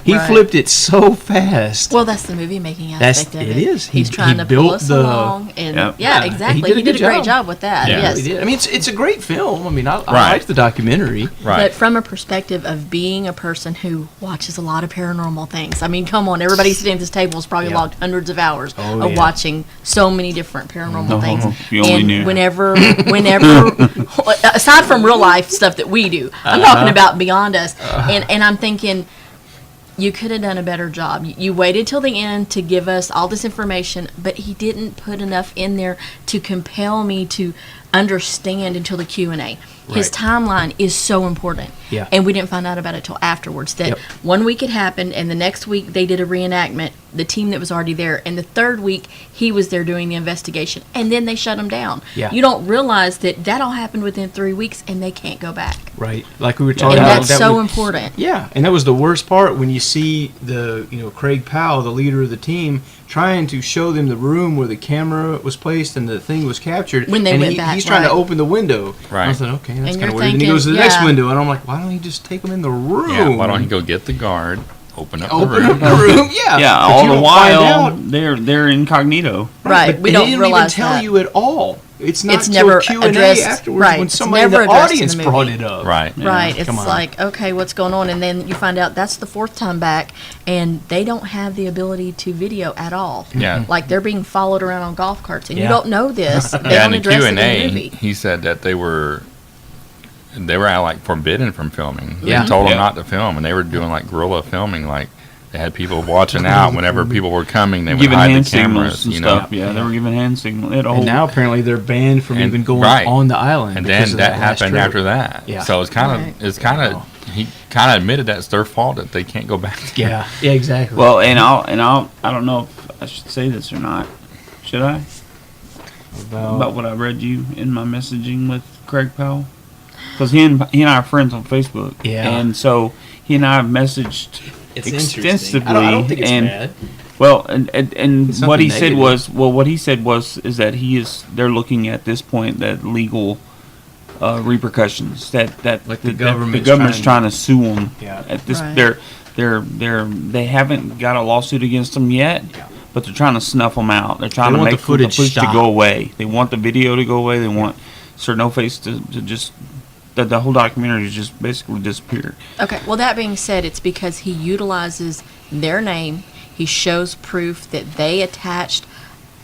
He Right. flipped it so fast. Well, that's the movie making That's- aspect of it it. is. He's He trying to built pull us the- along, and Yep. yeah, Yeah, exactly. he He did a did a good great job. job with that. Yeah. Yes. He did. I mean, it's a great film. I mean, I Right. like the documentary. Right. But from a perspective of being a person who watches a lot of paranormal things, I mean, come on, everybody sitting at this table has probably Yeah. logged hundreds of hours Oh, of yeah. watching so many different paranormal things. if you only And knew. whenever, aside from real life stuff that we do, I'm Uh-huh. talking about beyond us, and I'm thinking, you could have done a better job. You waited till the end to give us all this information, but he didn't put enough in there to compel me to understand until the Q&A. His Right. timeline is so important. Yeah. And we didn't find out about it till afterwards. That Yep. 1 week it happened, and the next week they did a reenactment, the team that was already there. And the third week, he was there doing the investigation. And then they shut him down. Yeah. You don't realize that all happened within 3 weeks, and they can't go back. Right. Like we were talking And about. that's that so was- important. Yeah, and that was the worst part when you see Craig Powell, the leader of the team, trying to show them the room where the camera was placed and the thing was captured. When they and went back, he's trying to right. open the window. Right. I thought, okay, that's And kind you're of weird. And he thinking, goes to the next yeah. window, and I'm like, why don't he just take them in the room? Yeah, why don't he go get the guard, open up the open room? up the room? Yeah. Yeah, But all you the don't find while out. they're incognito. Right. But We they don't didn't realize even tell that. you at all. It's not It's till never Q&A addressed- afterwards right, when it's somebody in never the addressed in audience the brought movie. it up. Right. Right. It's Come on. like, okay, what's going on? And then you find out that's the fourth time back, and they don't have the ability to video at all. Yeah. Like they're being followed around on golf carts, and you Yeah. don't know this. They Yeah, don't in the address it in the Q&A, movie. he said that they were like forbidden from filming. Yeah. They told them Yeah. not to film, and they were doing like guerrilla filming. Like they had people watching out whenever people were coming. They would Giving hide hand the cameras, signals and you know. stuff. Yeah, they were giving hand signals. It And now apparently they're banned from And- even going right. on the island. And because then of that last happened trip. after that. Yeah. So it's kind Right. of he kind of admitted that's their fault that they can't go back. there. Yeah. Yeah. Exactly. Well, and I don't know if I should say this or not. Should I? About what I read you in my messaging with Craig Powell? Because he and I are friends on Facebook. Yeah. And so he and I have messaged it's extensively. I don't think it's and bad. well, and It's what he nothing said negative. was, what he said was, is that they're looking at this point that legal repercussions that Like the that government's the government's trying trying to sue them. Yeah. At this, Right. they haven't got a lawsuit against them yet. Yeah. But they're trying to snuff them out. They're trying They to want make the footage to stop. go away. They want the video to go away. They want Sir No Face to just that the whole documentary to just basically disappear. Okay, well, that being said, it's because he utilizes their name. He shows proof that they attached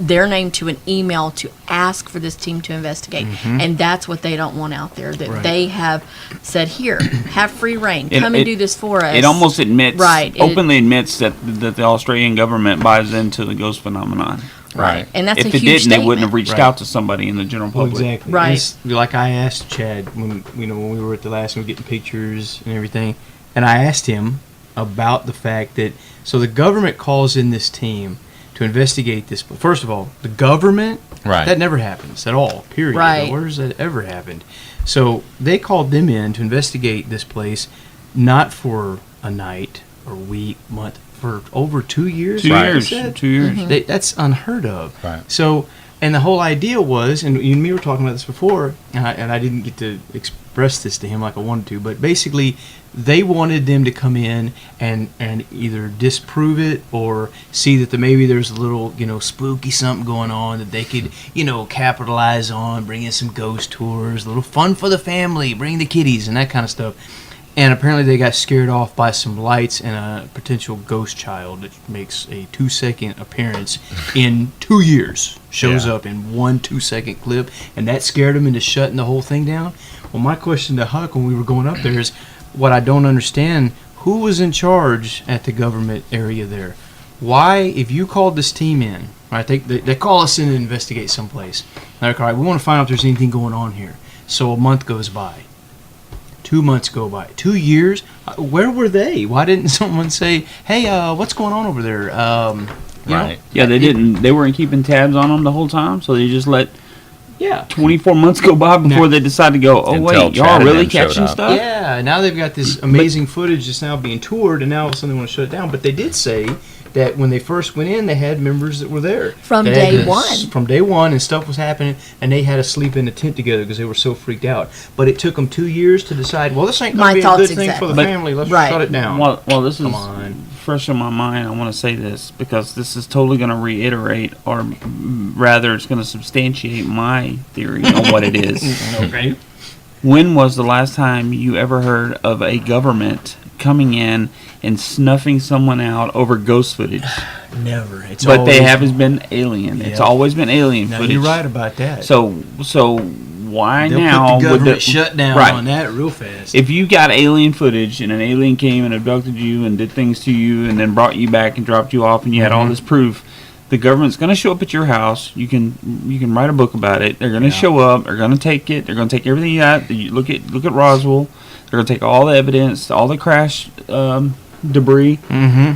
their name to an email to ask for this team to investigate. And that's what they don't want out there, that Right. they have said, here, have free reign. It- Come it- and do this for us. It almost admits, Right, it- openly admits that the Australian government buys into the ghost phenomenon. Right. And that's If a they huge didn't, statement. they wouldn't have reached Right. out to somebody in the general Well, public. exactly. Right. It's like I asked Chad when we were at the last one getting pictures and everything, and I asked him about the fact that so the government calls in this team to investigate this. First of all, the government Right. that never happens at all. Period. Right. Where has that ever happened? So they called them in to investigate this place, not for a night or week, month, for over 2 years. 2 Right. years. They said? 2 years. That's unheard of. Right. So, and the whole idea was, and you and me were talking about this before, and I didn't get to express this to him like I wanted to, but basically, they wanted them to come in and either disprove it or see that maybe there's a little, spooky something going on that they could, capitalize on, bring in some ghost tours, a little fun for the family, bring the kiddies and that kind of stuff. And apparently they got scared off by some lights and a potential ghost child that makes a 2-second appearance in 2 years. Shows Yeah. up in 1 2-second clip, and that scared them into shutting the whole thing down. Well, my question to Huck when we were going up there is, what I don't understand, who was in charge at the government area there? Why, if you called this team in, right, they call us in to investigate someplace. They're like, all right, we want to find out if there's anything going on here. So a month goes by. 2 months go by. 2 years? Where were they? Why didn't someone say, hey, what's going on over there? You know? Right. Yeah, they didn't. They weren't keeping tabs on them the whole time, so they just let Yeah. 24 months go by before they decide to go, oh, Until wait, y'all Chad and really them showed catching up. stuff? Yeah, now they've got this amazing footage that's now being toured, and now all of a sudden they want to shut it down. But they did say that when they first went in, they had members that were there. From They day had- one. From day one, and stuff was happening, and they had to sleep in a tent together because they were so freaked out. But it took them 2 years to decide, well, this ain't going My to be a thoughts good thing for the exactly. family. Let's But- shut it down. Well, this is Come on. fresh in my mind, I want to say this because this is totally going to reiterate, or rather, it's going to substantiate my theory on what it is. Okay. When was the last time you ever heard of a government coming in and snuffing someone out over ghost footage? Never. It's But always, they have been alien. It's Yep. always been alien Now, footage. you're right about that. So why They'll now put the would government shut down right. on that real fast. If you got alien footage and an alien came and abducted you and did things to you and then brought you back and dropped you off and you had all this proof, the government's going to show up at your house. You can write a book about it. They're going to show up. They're going to take it. They're going to take everything you got. You look at Roswell. They're going to take all the evidence, all the crash debris. Mm-hmm.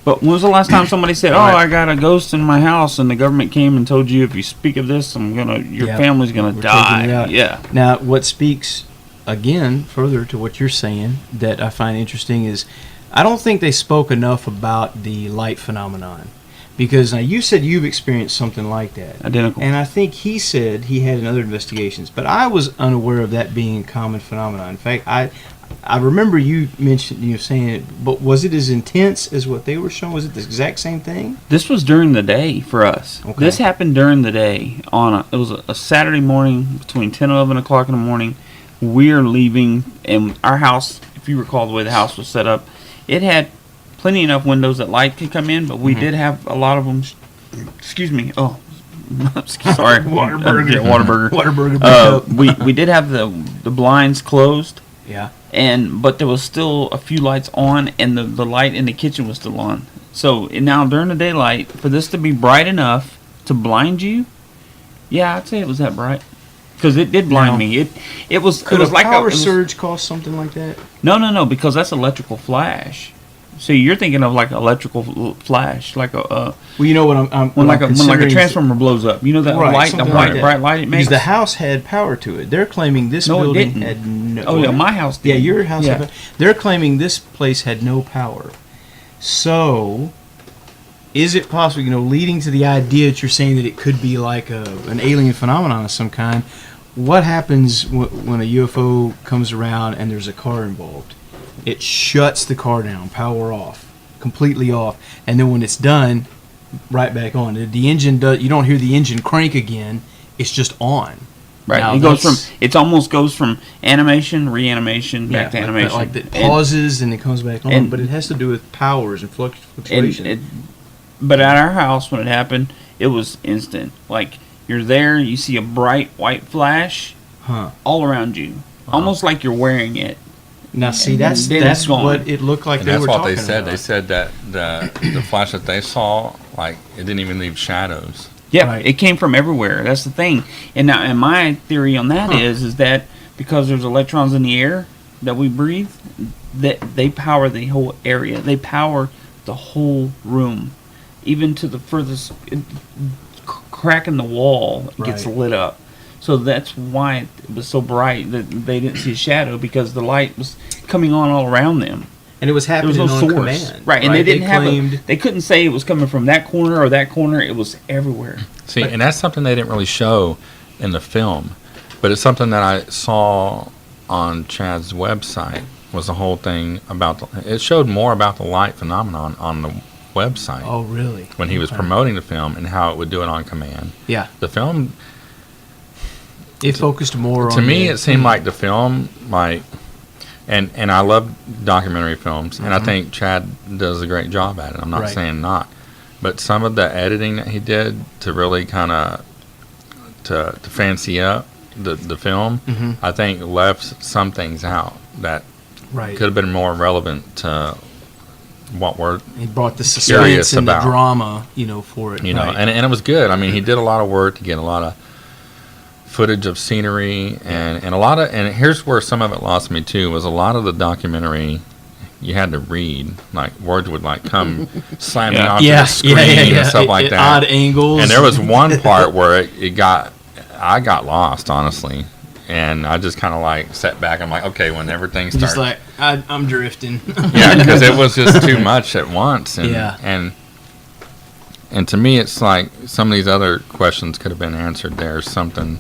But when was the last time somebody said, "Oh, I got a ghost in my house," and the government came and told you, "If you speak of this, your Yep. family's gonna We're die." taking it out. Yeah. Now, what speaks again further to what you're saying that I find interesting is I don't think they spoke enough about the light phenomenon. Because now you said you've experienced something like that. Identical. And I think he said he had in other investigations. But I was unaware of that being a common phenomenon. In fact, I remember you saying it, but was it as intense as what they were showing? Was it the exact same thing? This was during the day for us. Okay. This happened during the day. It was a Saturday morning between 10 and 11 o'clock in the morning. We're leaving, and our house, if you recall the way the house was set up, it had plenty enough windows that light could come in, but we did have a lot of them. Excuse me. Oh, sorry. Waterburger. Yeah, Waterburger. Waterburger. We did have the blinds closed. Yeah. But there was still a few lights on, and the light in the kitchen was still on. So now during the daylight, for this to be bright enough to blind you, yeah, I'd say it was that bright because it did blind me. It was Could it was a like power surge cause something like that? No, because that's electrical flash. So you're thinking of like electrical flash, like a Well, you know what I'm when like a considering is- transformer blows up. You know that Right, light, the something white, like that. bright light it makes. Because the house had power to it. They're claiming this No, it building didn't. had no. Oh yeah, my house did. Yeah, your house. Yeah. Had, they're claiming this place had no power. So, is it possible? Leading to the idea that you're saying that it could be like an alien phenomenon of some kind. What happens when a UFO comes around and there's a car involved? It shuts the car down, power off, completely off, and then when it's done, right back on. The engine does. You don't hear the engine crank again. It's just on. Right. Now, It goes from almost goes from animation, reanimation, back to animation. Like it pauses and it comes back on, but it has to do with powers and fluctuation. But at our house when it happened, it was instant. Like you're there, you see a bright white flash all around you, almost like you're wearing it. Now, see, And that's then it's gone. what it looked like And they that's were what talking they said. about. They said that the flash that they saw, like, it didn't even leave shadows. Yeah, Right. it came from everywhere. That's the thing. And now, and my theory on that is that because there's electrons in the air that we breathe, that they power the whole area. They power the whole room, even to the furthest crack in the wall. It gets Right. lit up. So that's why it was so bright that they didn't see a shadow because the light was coming on all around them. And it was There happening was no on source, command. right? And they didn't have. claimed, They couldn't say it was coming from that corner or that corner. It was everywhere. See, and that's something they didn't really show in the film, but it's something that I saw on Chad's website. Was the whole thing about it showed more about the light phenomenon on the website Oh, really? when he was Okay. promoting the film and how it would do it on command. Yeah. The film, It focused more on. to me, the- it seemed like the film, like, and I love documentary films, and I think Chad does a great job at it. I'm not Right. saying not, but some of the editing that he did to really kind of to fancy up the film, Mhm. I think left some things out that Right. could have been more relevant to what we're He brought the Curious suspense and the about. drama, for it. you know, Right. and it was good. I mean, he did a lot of work to get a lot of footage of scenery and a lot of, and here's where some of it lost me too, was a lot of the documentary you had to read, like words would like come slamming onto the screen and stuff like that. Odd angles. And there was one part where I got lost, honestly. And I just kind of like sat back. I'm like, okay, when everything starts. just like I'm drifting. Yeah, because it was just too much at once. And, Yeah. and to me, it's like some of these other questions could have been answered there. Something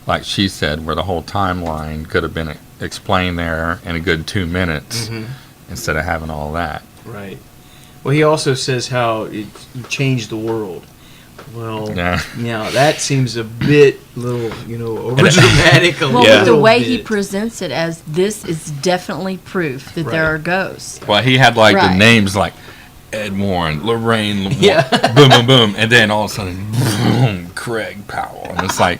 like she said, where the whole timeline could have been explained there in a good 2 minutes Mhm. instead of having all that. Right. Well, he also says how it changed the world. Well, Yeah. that seems a bit little, over dramatic. Well, with the way he presents it as this is definitely proof that there are ghosts. Well, he had like the Right. names like Ed Warren, Lorraine, Yeah. boom, boom, boom, and then all of a sudden, boom, Craig Powell, and it's like,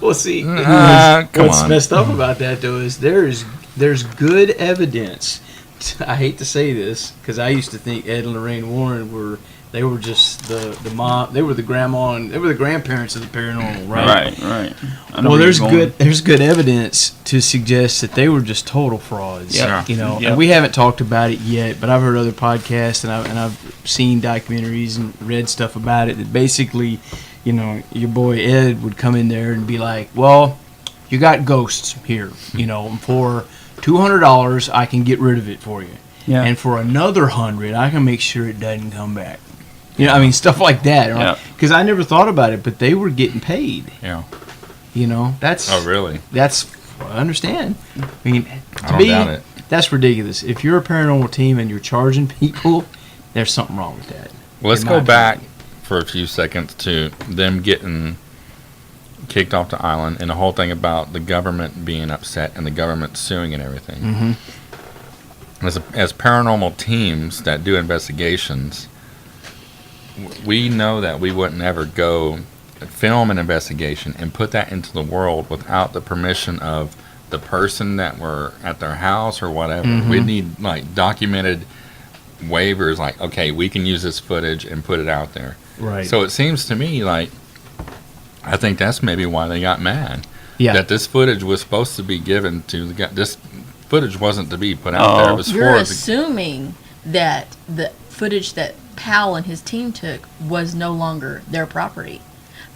Well, see, come what's on. messed up about that though is there's good evidence. I hate to say this because I used to think Ed and Lorraine Warren were just the mom, they were the grandma, and they were the grandparents of the paranormal, right? Right. Well, there's good evidence to suggest that they were just total frauds. Yeah. And Yep. we haven't talked about it yet, but I've heard other podcasts and I've seen documentaries and read stuff about it that basically, your boy Ed would come in there and be like, "Well, you got ghosts here, for $200 I can get rid of it for you, Yeah. and for another $100 I can make sure it doesn't come back." Stuff like that. Yeah. Because I never thought about it, but they were getting paid. Yeah. That's Oh, really? that's I understand. I mean, I don't doubt it. that's ridiculous. If you're a paranormal team and you're charging people, there's something wrong with that. Well, let's in go my back opinion. for a few seconds to them getting kicked off the island and the whole thing about the government being upset and the government suing and everything. Mm-hmm. As paranormal teams that do investigations, we know that we wouldn't ever go film an investigation and put that into the world without the permission of the person that were at their house or whatever. Mm-hmm. We need like documented waivers, like, okay, we can use this footage and put it out there. Right. So it seems to me like, I think that's maybe why they got mad. Yeah. That this footage was supposed to be given to the guy. This footage wasn't to be put out there. It was You're for the, assuming that the footage that Powell and his team took was no longer their property.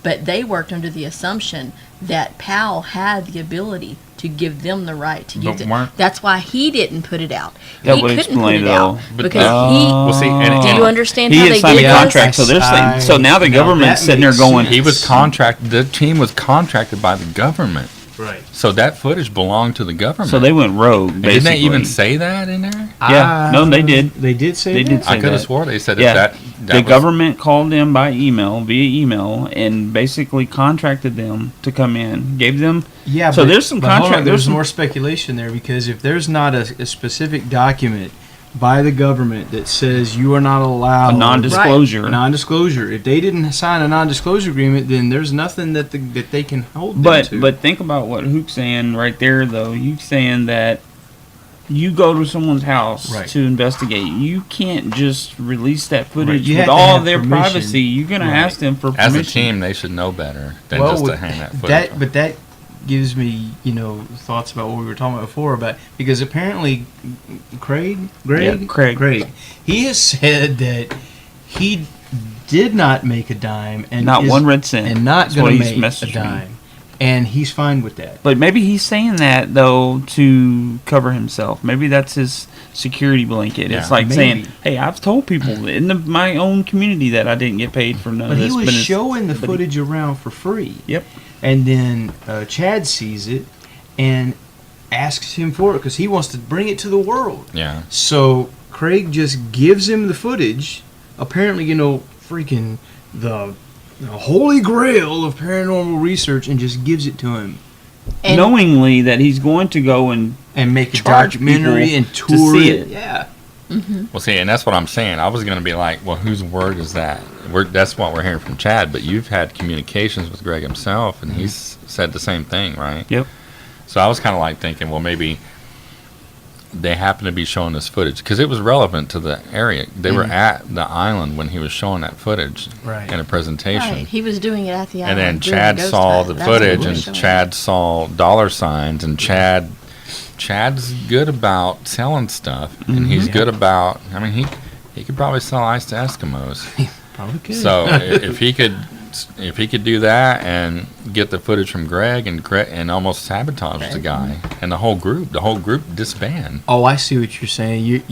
But they worked under the assumption that Powell had the ability to give them the right to use But it. weren't- That's why he didn't put it out. That He would couldn't explain put it it, out though. But because well, see, and do you understand He how had they signed did a this? contract, so they're saying. So now the Now government's that sitting there makes going, sense. he was contracted. The team was contracted by the government. Right. So that footage belonged to the government. So they went rogue. And Basically. didn't they even say that in there? Yeah. No, they did. They did say They that? did say I could have that. swore they said Yeah. that The was- government called them via email, and basically contracted them to come in. Gave them. Yeah, So but- there's some but hold on, contract- There's there's some- more speculation there because if there's not a specific document by the government that says you are not allowed A non-disclosure. non-disclosure, if they didn't sign a non-disclosure agreement, then there's nothing that they can hold them to. But think about what Huck's saying right there, though. Huck's saying that you go to someone's house Right. to investigate. You can't just release that footage You with have to all have their permission. privacy. You're going Right. to ask them for As permission. a team, they should know better than Well, just to with hang that footage. but that gives me thoughts about what we were talking about before about because apparently Craig, he has said that he did not make a dime and Not is- one red cent. and not That's going what to he's make a messaged me. dime, and he's fine with that. But maybe he's saying that, though, to cover himself. Maybe that's his security blanket. It's Yeah. like Maybe. saying, hey, I've told people in my own community that I didn't get paid for none But of he this. was it's- showing the but he- footage around for free. Yep. And then Chad sees it and asks him for it because he wants to bring it to the world. Yeah. So Craig just gives him the footage. Apparently, freaking the holy grail of paranormal research, and just gives it to him And knowingly that he's going to go and make a Charge documentary people and to tour see it. it. Yeah. Well, see, and that's what I'm saying. I was going to be like, well, whose word is that? That's what we're hearing from Chad, but you've had communications with Greg himself, and he's said the same thing, right? Yep. So I was kind of like thinking, well, maybe they happen to be showing this footage because it was relevant to the area. They were at the island when he was showing that footage Right. in a presentation. right, he was doing it at the And island. then doing Chad ghost saw hunt. the That's what he footage, was and showing. Chad saw dollar signs, and Chad's good about selling stuff, and he's good about. I mean, he could probably sell ice to Eskimos. Probably could. So if he could do that and get the footage from Greg and almost sabotage the guy and the whole group disband. Oh, I see what you're saying.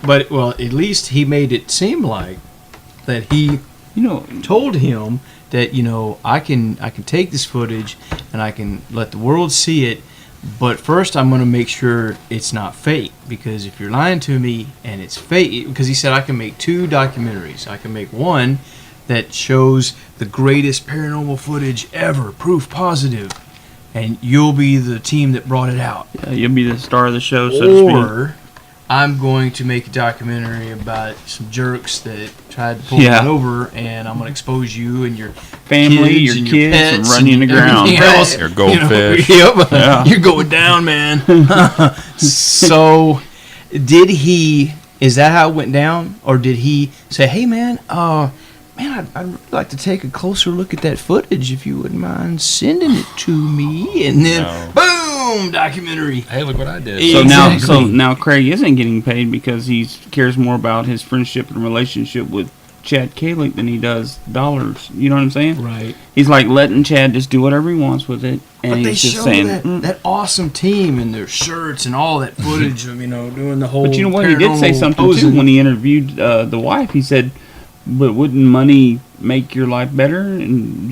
But at least he made it seem like that he told him that I can take this footage and I can let the world see it, But first, I'm going to make sure it's not fake, because if you're lying to me and it's fake, because he said I can make 2 documentaries. I can make one that shows the greatest paranormal footage ever, proof positive, and you'll be the team that brought it out. Yeah, you'll be the star of the show, so to speak. Or I'm going to make a documentary about some jerks that tried to pull Yeah. me over, and I'm going to expose you and your Family, your and kids, and pets run you in the ground. everything else. Your goldfish. Yep. Yeah. You're going down, man. So, is that how it went down? Or did he say, hey, man, I'd really like to take a closer look at that footage if you wouldn't mind sending it to me? And then, boom, documentary. Hey, look what I did. So Exactly. now Craig isn't getting paid because he cares more about his friendship and relationship with Chad Kalick than he does dollars. You know what I'm saying? Right. He's like letting Chad just do whatever he wants with it, and But they he's just show saying. that awesome team and their shirts and all that footage of, doing the whole. But you know what? He did say paranormal something posing. too when he interviewed the wife. He said, "But wouldn't money make your life better? And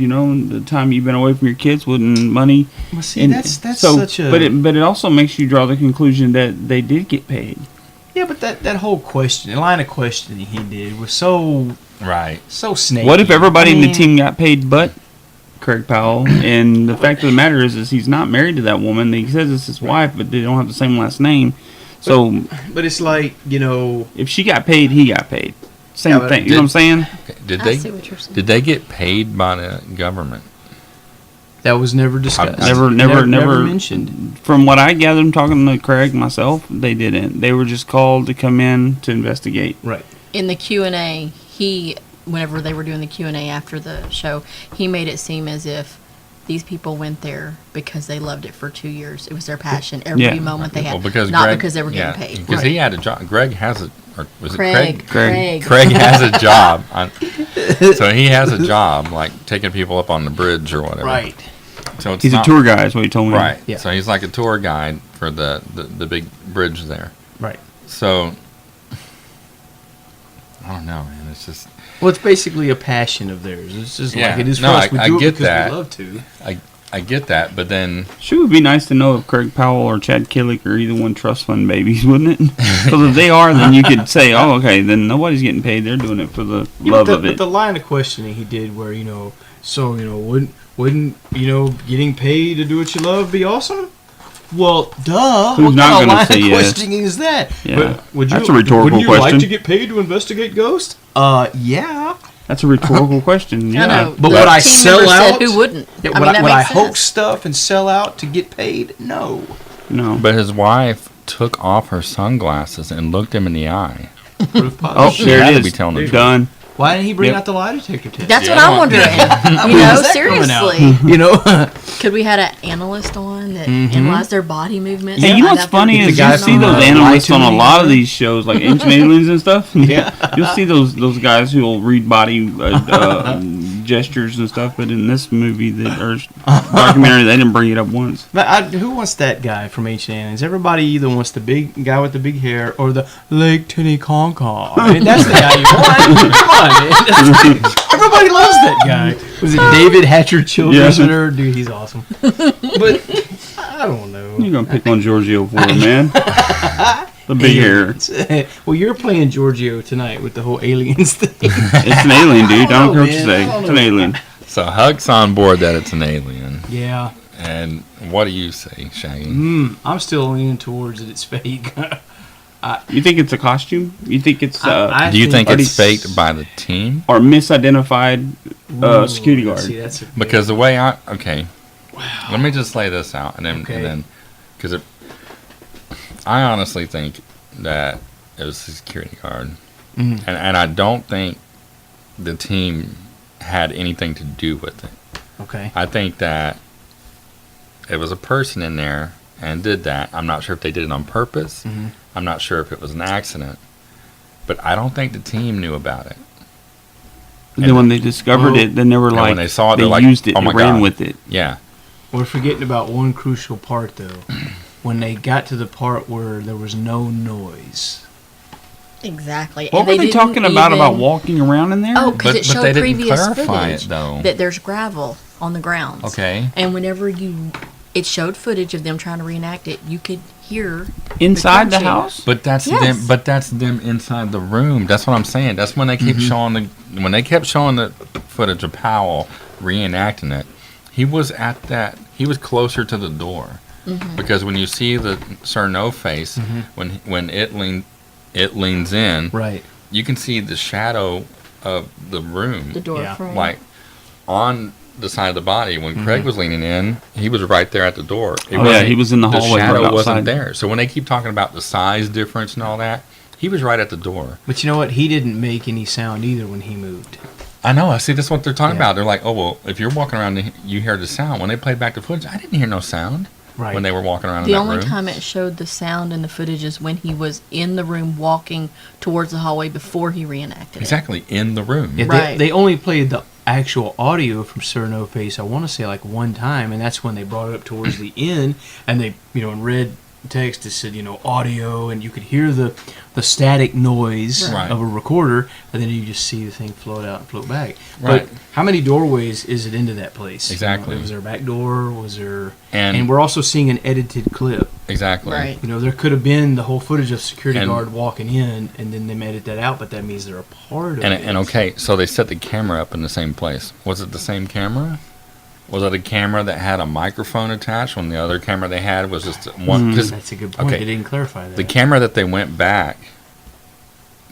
the time you've been away from your kids, wouldn't money?" Well, see, and that's so, such a. But it also makes you draw the conclusion that they did get paid. Yeah, but that whole question, the line of questioning he did was so Right. snaky. What if everybody in the mean, team got paid but Craig Powell? And the fact of the matter is he's not married to that woman. He says it's his wife, but they don't have the same last name. So But it's like, if she got paid, he got paid. Same Yeah, but thing. You know what I'm saying? Okay. Did I they see what you're saying. did they get paid by the government? that was never discussed. Never mentioned. From what I gathered, I'm talking to Craig myself, they didn't. They were just called to come in to investigate. Right. In the Q&A, whenever they were doing the Q&A after the show, he made it seem as if these people went there because they loved it for 2 years. It was their passion. Every Yeah. moment they had, Well, because not Greg, because they were getting paid. Because he had a job. Greg has a. Or was it Craig? Craig. Craig has a job. So he has a job, like taking people up on the bridge or whatever. Right. So it's He's not, a tour guide, is what he told me. Right. Yeah. So he's like a tour guide for the big bridge there. Right. So I don't know, man. It's just Well, it's basically a passion of theirs. It's just Yeah. like it is for No, us. We I do it get because that. we love to. I get that, but then Sure, it would be nice to know if Craig Powell or Chad Kalick are either one trust fund babies, wouldn't it? Because if they are, then you could say, oh, okay, then nobody's getting paid. They're doing it for the love of But it. the line of questioning he did, where wouldn't getting paid to do what you love be awesome? Well, duh. Who's what not kind of gonna line say of yes? questioning is that? Yeah. But That's a rhetorical wouldn't you question. like to get paid to investigate ghosts? Yeah. That's a rhetorical question. Yeah. I know. But the would I team sell member said out? who wouldn't? Yeah, I would mean, that would I makes hoax sense. stuff and sell out to get paid? No. No. but his wife took off her sunglasses and looked him in the eye. Proof Oh, positive. there had it to is. be telling the truth. Done. Why didn't he bring Yep. out the lie detector test? That's Yeah, what I I'm don't- wondering. When's You know, that coming out? seriously. You know? Could we had an analyst on that analyzed their body movements? Hey, you know what's funny the is guy you see from, those Lie analysts to on a Me, lot of remember? these shows, like Ancient Aliens and stuff. Yeah. You'll see those guys who will read body gestures and stuff, but in this movie or documentary, they didn't bring it up once. But who wants that guy from Ancient Aliens? Everybody either wants the big guy with the big hair or the Lake Titicaca. I mean, that's the guy you want. Come on, man. Everybody loves that guy. Was it David Hatcher Childress? Yeah. Or dude, he's awesome. But I don't know. You're gonna pick on Giorgio for it, man. The big hair. Well, you're playing Giorgio tonight with the whole aliens thing. It's an alien, dude. I don't care what you man. say. I don't It's an know. alien. So Huck's on board that it's an alien. Yeah. And what do you say, Shaggy? I'm still leaning towards it. It's fake. You think it's a costume? You think it's I Do you think think it's faked by the team? or misidentified security guard? See, that's Because the way let me just lay this out, and then, because I honestly think that it was a security guard, and I don't think the team had anything to do with it. okay. I think that it was a person in there and did that. I'm not sure if they did it on purpose. I'm not sure if it was an accident, but I don't think the team knew about it. Then when they discovered it, then they were like, when they saw it, they they're like, used it "Oh and my ran God." with it. Yeah. We're forgetting about one crucial part, though. When they got to the part where there was no noise. Exactly. What And were they didn't talking about even- walking around in there? Oh, because But- it but showed they didn't previous clarify footage it, though. that there's gravel on the grounds. Okay. And whenever you, it showed footage of them trying to reenact it. You could hear Inside the crunching. house? But that's Yes. them. But that's them inside the room. That's what I'm saying. That's when they keep showing when they kept showing the footage of Powell reenacting it. He was at that. He was closer to the door because when you see the Sir No Face, when it leans in, Right. you can see the shadow of the room, The door Yeah. frame. like on the side of the body. When Craig was leaning in, he was right there at the door. It Oh, yeah, wasn't- he was in the hallway The shadow right wasn't outside. there. So when they keep talking about the size difference and all that, he was right at the door. But you know what? He didn't make any sound either when he moved. I know. I see. That's what they're talking Yeah. about. They're like, oh well, if you're walking around, and you hear the sound. When they played back the footage, I didn't hear no sound Right. when they were walking around The in that only room. time it showed the sound in the footage is when he was in the room walking towards the hallway before he reenacted it. Exactly in the room. Yeah, Right. they only played the actual audio from Sir No Face, I want to say like one time, and that's when they brought it up towards the end, and they, in red text it said, audio, and you could hear the static noise Right. of a recorder, and then you just see the thing float out and float back. Right. But how many doorways is it into that place? Exactly. Was there a back door? Was there? And- we're also seeing an edited clip. Exactly. Right. There could have been the whole footage of security And- guard walking in, and then they edit that out, but that means they're a part of it. And okay, so they set the camera up in the same place. Was it the same camera? Was it a camera that had a microphone attached when the other camera they had was just one? 'Cause That's a good point. okay. They didn't clarify that. the camera that they went back,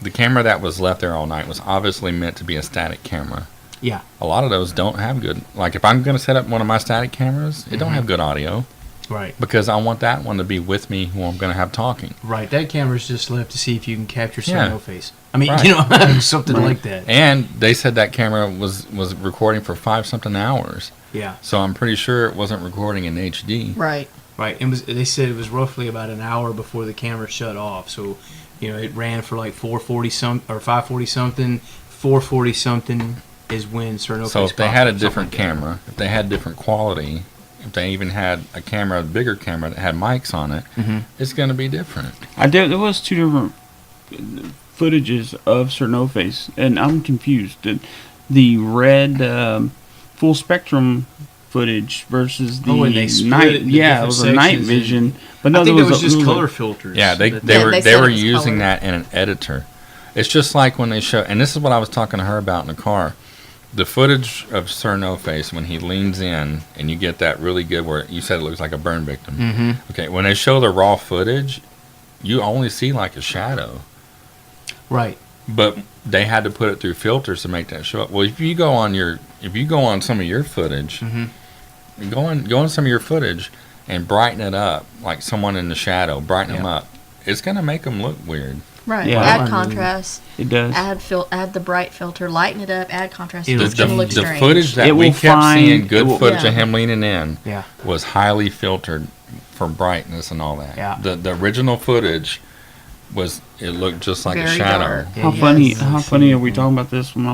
the camera that was left there all night was obviously meant to be a static camera. Yeah. A lot of those don't have good. Like if I'm going to set up one of my static cameras, it don't have good audio Right. because I want that one to be with me who I'm going to have talking. Right. That camera's just left to see if you can capture Sir Yeah. No Face. I mean, Right. something like that. And they said that camera was recording for 5-something hours. Yeah. So I'm pretty sure it wasn't recording in HD. Right. Right. They said it was roughly about an hour before the camera shut off. So, it ran for like 440 or 540 something. 440 something is when Sir No Face. So if they popped had a up, something different like that. camera, if they had different quality, if they even had a camera, a bigger camera that had mics on it, it's going to be different. There was two different footages of Sir No Face, and I'm confused. The red full spectrum footage versus the and they split night. it into Yeah, it different was a night sections vision. But no, I think there it was just there color filters. Yeah, they Yeah, were they they said were it was using color. that in an editor. It's just like when they show, and this is what I was talking to her about in the car. The footage of Sir No Face when he leans in, and you get that really good where you said it looks like a burn victim. Mm-hmm. Okay, when they show the raw footage, you only see like a shadow. Right. But they had to put it through filters to make that show up. Well, if you go on some of your footage, go on some of your footage and brighten it up, like someone in the shadow, brighten them Yeah. up. It's gonna make them look weird. Right. Yeah. Add I mean, contrast. It does. Add the bright filter. Lighten it up. Add contrast. It'll It's The, gonna the, look the strange. footage that It we will kept seeing, find- good it will- footage Yeah. of him leaning in, Yeah. was highly filtered for brightness and all that. Yeah. The original footage it looked just like a Very shadow. dark. How Yeah, funny! yes. How funny are we talking about this? When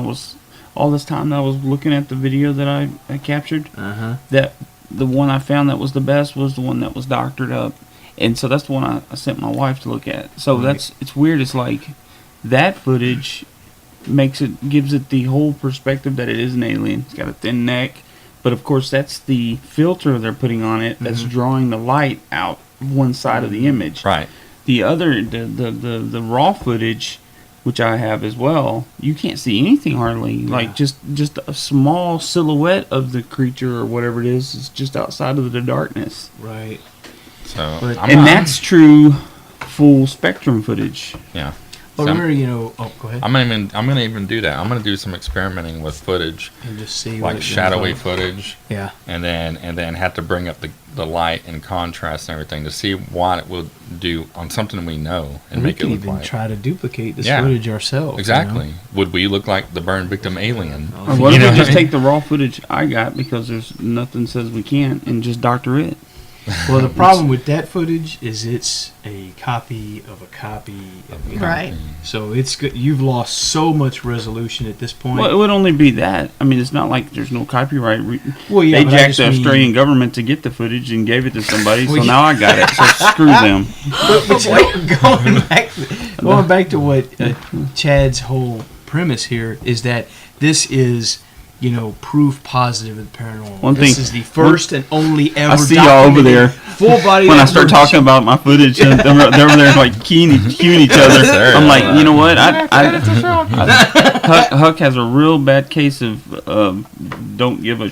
all this time that I was looking at the video that I captured, that the one I found that was the best was the one that was doctored up, and so that's the one I sent my wife to look at. So Right. it's weird. It's like that footage gives it the whole perspective that it is an alien. It's got a thin neck, but of course that's the filter they're putting on it that's drawing the light out one side of the image. Right. The other, the raw footage, which I have as well, you can't see anything hardly. Like just a small silhouette of the creature or whatever it is just outside of the darkness. Right. So But- And that's true full spectrum footage. yeah. But So remember, go ahead. I'm gonna even do that. I'm gonna do some experimenting with footage, And just see what like it comes shadowy up. footage, Yeah. and then have to bring up the light and contrast and everything to see what it will do on something we know and We make it can look even like. try to duplicate this Yeah. footage ourselves. Exactly. Would we look like the burn victim alien? Or what You if know we just what I mean? take the raw footage I got because there's nothing says we can't and just doctor it? Well, the problem with that footage is it's a copy of a copy of Right. So it's good. You've lost so much resolution at this point. Well, it would only be that. I mean, it's not like there's no copyright. Well, yeah, They but I jacked just the mean- Australian government to get the footage and gave it to somebody, so Well, now I got it. So screw them. But going back to what Chad's whole premise here is that this is proof positive of the paranormal. One This thing- is the first and only ever. I see y'all over there. Full body. When I start talking about my footage, and they're over there like cueing each other. Sir. I'm like, you know what? Huck has a real bad case of don't give a.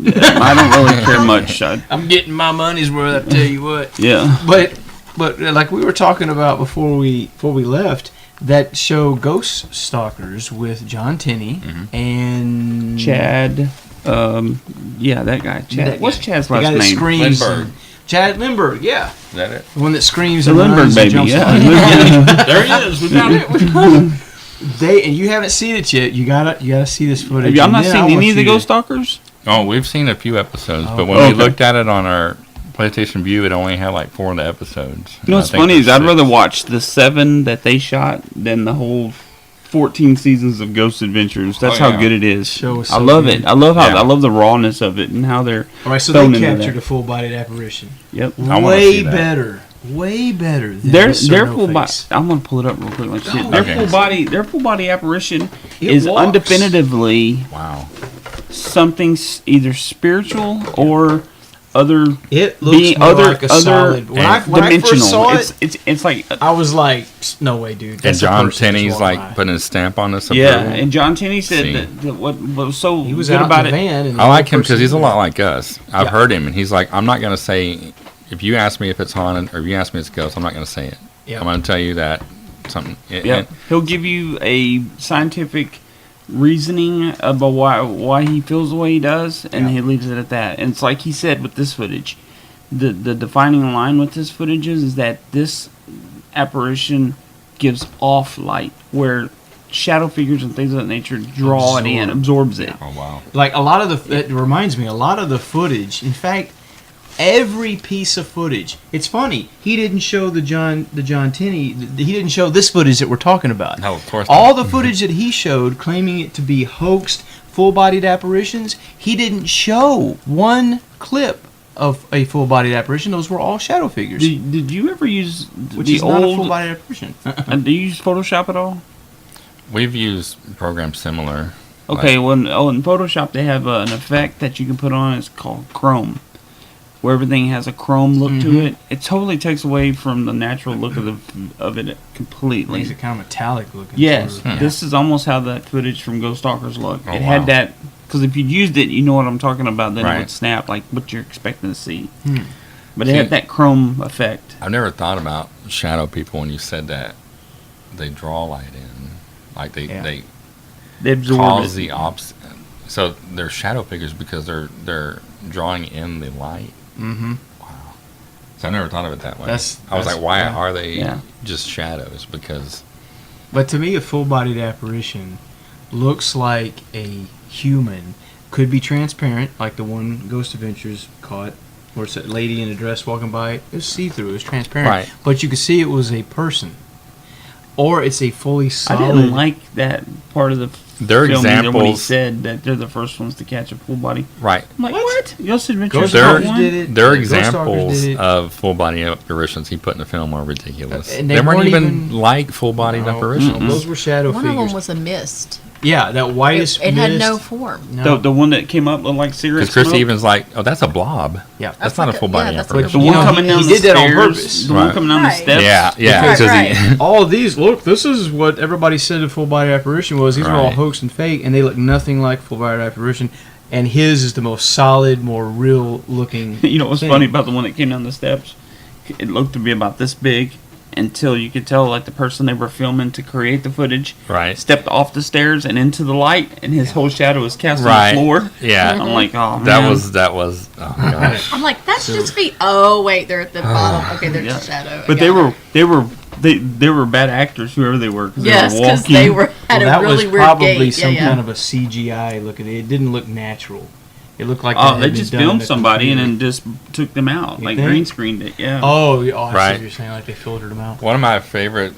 I don't really care much. I'm getting my money's worth. I tell you what. Yeah. But like we were talking about before we left, that show Ghost Stalkers with John Tenney and Chad. Yeah, that guy. Chad. That What's guy. Chad's The last guy that name? screams. Lindbergh. Chad Lindbergh, yeah. Is that it? The one that screams The and Lindbergh runs and baby. jumps Yeah. on. There he is. We found it. And you haven't seen it yet. You gotta see this footage. Have y'all not And then seen I any want of the you to- Ghost Stalkers? Oh, we've seen a few episodes, but when Okay. we looked at it on our PlayStation View, it only had like 4 of the episodes. You know what's funny is I'd rather watch the 7 that they shot than the whole 14 seasons of Ghost Adventures. That's how good it is. Show is I so love good. it. I love how Yeah. I love the rawness of it and how they're. All right, so thrown they into captured that. a full-bodied apparition. Yep. I wanna Way see that. better. Way better than Their Mr. full body. NoFace. I'm gonna pull it up real quick. Like shit. Oh, Their full body apparition It is walks. undefinitively Wow. something either spiritual or other. It looks being more other like a solid. When I dimensional. first saw it, It's like I was like, "No way, dude." And That's a John person Tenney's just walking like by. putting his stamp on this. yeah. approval. And John Tenney said See. that what was so He was good out about in the it. van. And the I like other him because person- he's a lot like us. I've Yeah. heard him, and he's like, I'm not going to say, if you ask me if it's haunted or if you ask me if it's a ghost, I'm not going to say it. Yeah. I'm going to tell you that something. Yeah, he'll give you a scientific reasoning about why he feels the way he does, and he leaves it at that. And it's like he said with this footage, the defining line with this footage is that this apparition gives off light, where shadow figures and things of that nature draw it in, absorbs it. Oh, wow. Like a lot of it reminds me a lot of the footage. In fact, every piece of footage. It's funny. He didn't show the John Tenney. He didn't show this footage that we're talking about. No, of course All not. the footage that he showed, claiming it to be hoaxed, full-bodied apparitions, he didn't show one clip of a full-bodied apparition. Those were all shadow figures, Did you ever use which the is not a old? full-bodied apparition. Do you use Photoshop at all? We've used programs similar. Okay, well, in Photoshop they have an effect that you can put on. It's called chrome, where everything has a chrome look to it. It totally takes away from the natural look of it completely. Makes it kind of metallic looking. Yes, sort of. this is almost how that footage from Ghost Stalkers looked. Oh, It had wow. that, because if you used it, you know what I'm talking about. Then it Right. would snap like what you're expecting to see. Hmm. But it had that chrome effect. I've never thought about shadow people when you said that they draw light in. Like they They absorb cause it. the opposite. So they're shadow figures because they're drawing in the light. Mm-hmm. Wow. So I never thought of it that way. That's- I was that's- like, why yeah. are they Yeah. just shadows? Because But to me, a full-bodied apparition looks like a human. Could be transparent, like the one Ghost Adventures caught, where it's a lady in a dress walking by. It was see-through. It was transparent. Right. But you could see it was a person. Or it's a fully I solid... didn't like that part of the There are film either when he examples- said that they're the first ones to catch a full body. right. I'm like, what? Ghost Adventures Ghost There- part Stalkers one? did it. There are Ghost Stalkers examples did it. of full body apparitions he put in the film are ridiculous. And they, they weren't weren't even even- like full bodied No, apparitions. Those were shadow One figures. of them was a mist. Yeah, that whitest It had mist. no form. No. The one that came up looked like cigarette Because Chris smoke? Stevens like, oh, that's a blob. Yeah. That's not a full body that's apparition. The You one know, coming down he the did that on stairs, purpose. The one Right. coming down the Right. steps. Yeah, yeah. Right, 'cause right. he- All of these, look, this is what everybody said a full body apparition was. These were all Right. hoax and fake, and they look nothing like full body apparition. And his is the most solid, more real looking. You know what's thing. funny about the one that came down the steps? It looked to be about this big until you could tell like the person they were filming to create the footage Right. stepped off the stairs and into the light, and his whole shadow was cast Right. on the floor. Yeah. I'm like, oh man, That was oh my gosh. I'm like, that's just feet. Oh wait, they're at the bottom. Okay, they're just shadow. But I got it. they were bad actors, whoever they were. 'Cause Yes, they were because walking. they were had Well, that a really was weird probably gait. some yeah. kind of a CGI looking. It didn't look natural. It looked like Oh, that they had been just done filmed in a somebody and computer. then just took them out, You like think? green screened it. Yeah. Oh, yeah, I see Right. what you're saying. Like they filtered them out. One of my favorite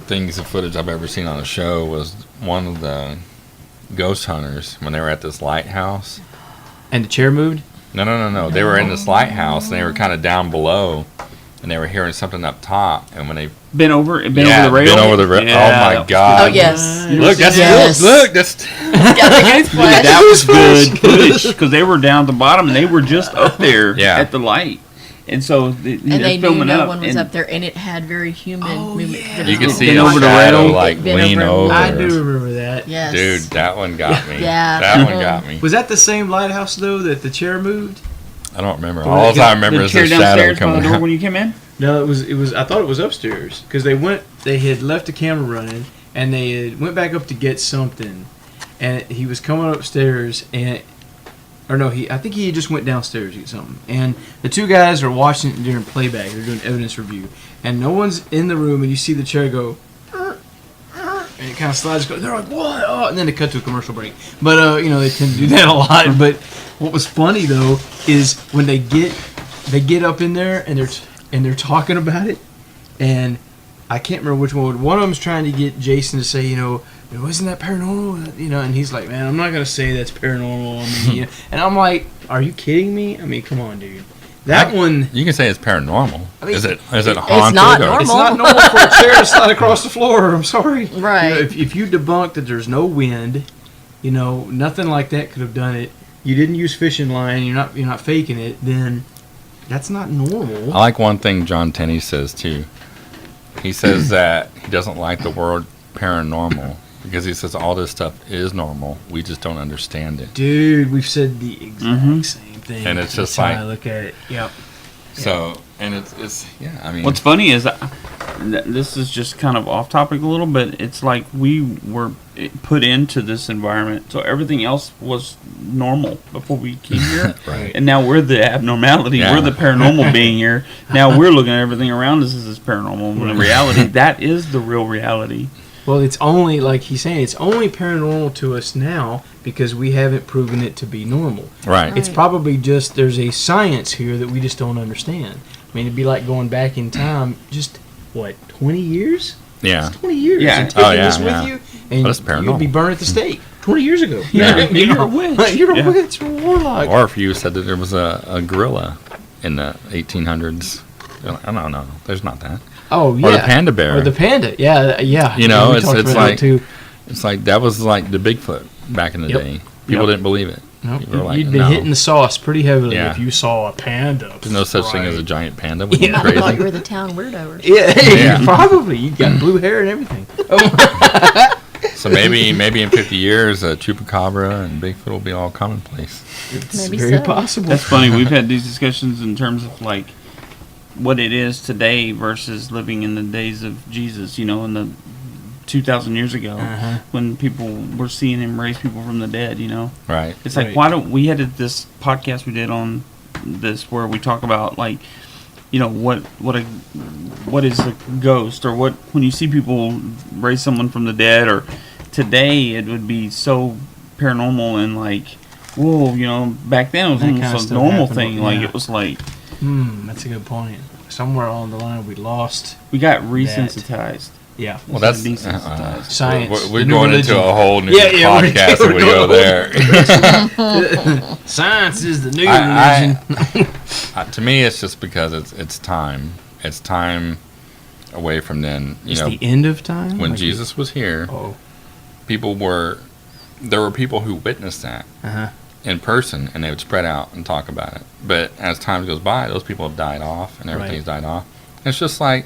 things of footage I've ever seen on a show was one of the ghost hunters when they were at this lighthouse. And the chair moved. No. They were in this lighthouse and they were kind of down below, and they were hearing something up top, and when they Been over the rail. been over the rail. Yeah, Oh my God! Oh yes. Look, that's Yes. look, that's Yeah, that was good footage because they were down at the bottom and they were just up there at the light, and so And they knew filming no up, one was and up there, and it had very human movement. yeah. you can Been see over over the the shadow rail. like Been lean over- over. I do remember that. Yes. Dude, that one got me. Yeah. That one got me. Was that the same lighthouse though that the chair moved? I don't remember. All I remember is chair the shadow downstairs by the coming door out. when you came in. No, it was. I thought it was upstairs because they had left the camera running and they went back up to get something, and he was coming upstairs I think he just went downstairs to get something, and the two guys are watching it during playback. They're doing evidence review, and no one's in the room, and you see the chair go. And it kind of slides. They're like, "What?" Oh, and then they cut to a commercial break. But they tend to do that a lot. But what was funny though is when they get up in there and they're talking about it, and I can't remember which one. One of them's trying to get Jason to say, isn't that paranormal? And he's like, man, I'm not gonna say that's paranormal. I mean, and I'm like, are you kidding me? I mean, come on, dude. That one. You can say it's paranormal. I mean, is it haunted? It's not or- normal. It's not normal for a chair to slide across the floor. I'm sorry. Right. If you debunk that there's no wind, nothing like that could have done it. You didn't use fishing line. You're not faking it. Then that's not normal. I like one thing John Tenney says too. He says that he doesn't like the word paranormal because he says all this stuff is normal. We just don't understand it. Dude, we've said the exact same thing. And it's just That's how like- I look at it. Yep. So, and it's yeah. I mean, What's funny is this is just kind of off topic a little, but it's like we were put into this environment, so everything else was normal before we came here, Right. and now we're the abnormality. Yeah. We're the paranormal being here. Now we're looking at everything around us as paranormal. When in reality, that is the real reality. Well, it's only, like he's saying, it's only paranormal to us now because we haven't proven it to be normal. right. It's probably just there's a science here that we just don't understand. I mean, it'd be like going back in time, just, what, 20 years? Yeah. It's 20 years. Yeah. And taking Oh, yeah, this yeah. with you, and But it's paranormal. you'd be burned at the stake 20 years ago. Yeah. You're a witch. You're a Yeah. witch or a warlock. Or if you said that there was a gorilla in the 1800s, you're like, I don't know. There's not that. Oh, yeah. Or the panda bear. Or the panda. Yeah, yeah. You know, we it's talked about like- that too. It's like that was like the Bigfoot back in the Yep. day. People didn't believe it. Nope. People were like, You'd been no. hitting the sauce pretty heavily Yeah. if you saw a panda. There's no such thing as a giant panda. Would Yeah. I crazy. thought you were the town weirdo or something. Yeah, Yeah. probably. You got blue hair and everything. So maybe in 50 years, chupacabra and Bigfoot will be all commonplace. It's Maybe very so. possible. That's funny. We've had these discussions in terms of like what it is today versus living in the days of Jesus. In the 2,000 years ago, when people were seeing him raise people from the dead. Right. It's like, Right. why don't we had this podcast we did on this where we talk about like, what is a ghost, or what when you see people raise someone from the dead, or today it would be so paranormal and like, whoa, back then it was That kinda almost a stuff normal happened, thing. Like yeah. it was like That's a good point. Somewhere along the line, we lost. we got resensitized. Yeah. Well, that's desensitized. Science. We're the new going religion. into a whole new Yeah, yeah, we're- podcast we're if we go going- there. Science is the new I- religion. To me, it's just because it's time. It's time away from then. It's the end of time? When Like Jesus was here, Oh. there were people who witnessed that in person, and they would spread out and talk about it. But as time goes by, those people have died off, and everything's died off. It's just like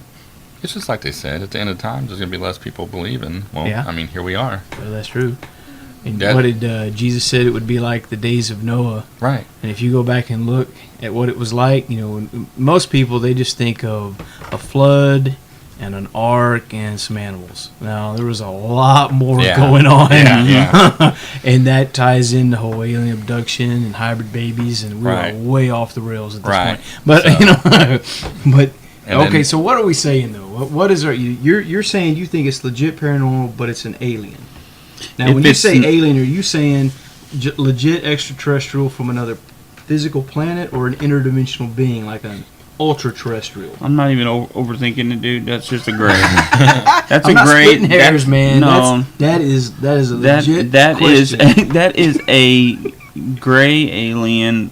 they said, at the end of time, there's going to be less people believing. Well, Yeah. I mean, here we are. Well, that's true. And Yeah. what did Jesus said? It would be like the days of Noah. Right. And if you go back and look at what it was like, most people, they just think of a flood and an ark and some animals. Now, there was a lot more Yeah. going on. Yeah, yeah. And that ties in the whole alien abduction and hybrid babies, and we're Right. way off the rails at this Right. point. But, but And okay, then- so what are we saying, though? What is you're saying you think it's legit paranormal, but it's an alien. Now, If when you it's say n- alien, are you saying legit extraterrestrial from another physical planet, or an interdimensional being like an ultra-terrestrial? I'm not even overthinking it, dude. That's just a gray. That's I'm a not great. splitting hairs, man. No, that is a legit that is question. that is a gray alien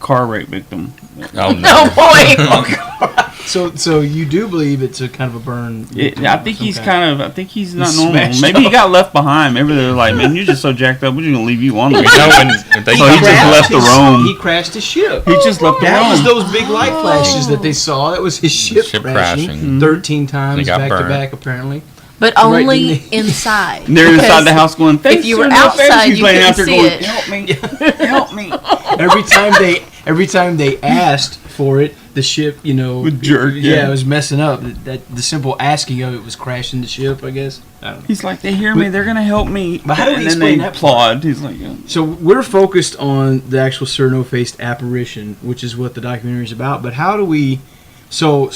car wreck victim. Oh, no. Oh boy! So you do believe it's a kind of a burn? I think he's I think he's not He's normal. smashed Maybe he up. got left behind. Maybe they're like, man, you're just so jacked up. We're just gonna leave you on. You know, when they So he just left the room. He crashed his ship. He just left the That was room. those big light flashes that they saw. That was his ship, Ship crashing crashing. 13 times got back to burned. back, apparently. But Right, only didn't they? inside. They're inside Because the house going. If you were "Thanks, sir, no thanks." outside, He's you laying out couldn't there see going, it. Help me, help me. Every time they asked for it, the ship, Would jerk, Yeah, it was messing up. That the simple asking of it was crashing the ship, I guess. I don't know. He's like, they hear me. They're gonna help me. But how do we and then explain they that applaud. He's like, So we're focused on the actual NOFACE apparition, which is what the documentary is about. But how do we? So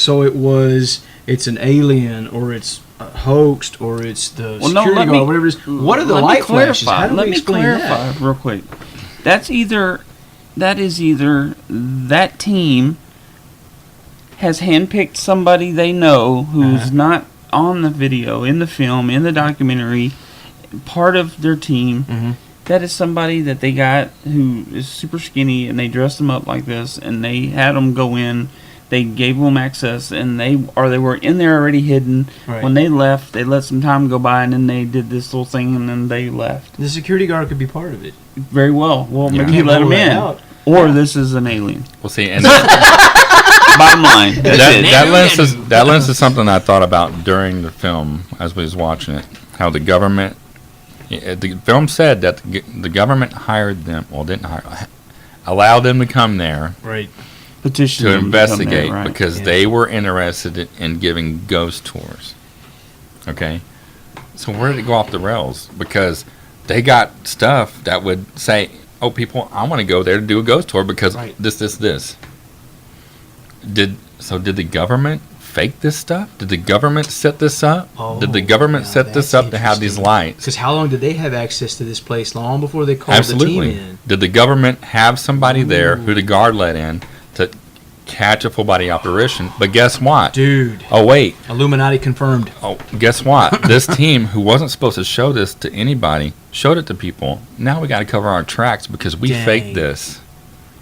it's an alien, or it's hoaxed, or it's the security guard, whatever it is. What are the light flashes? How do we explain that? Real quick. That is either that team has handpicked somebody they know who's not on the video, in the film, in the documentary, part of their team. Mm-hmm. That is somebody that they got who is super skinny, and they dressed them up like this, and they had them go in. They gave them access, and they were in there already hidden. Right. When they left, they let some time go by, and then they did this little thing, and then they left. The security guard could be part of it. Very well. Well, maybe he Can't let rule him that in. out. Or this is an alien. We'll see. And Bottom line. that lends to something I thought about during the film as we was watching it. How the government, the film said that the government hired them. Well, didn't hire, allowed them to come there Right. Petition to them come investigate there, right. because they were interested in giving ghost tours. Okay, so where did it go off the rails? Because they got stuff that would say, "Oh, people, I want to go there to do a ghost tour because this." Did the government fake this stuff? Did the government set this up? Did the government set this up to have these lights? Because how long did they have access to this place? Long before they called Absolutely. the team in. Did the government have somebody there who the guard let in to catch a full body apparition? But guess what? Dude. Oh, wait. Illuminati confirmed. Oh, guess what? This team, who wasn't supposed to show this to anybody, showed it to people. Now we got to cover our tracks because we Dang. faked this.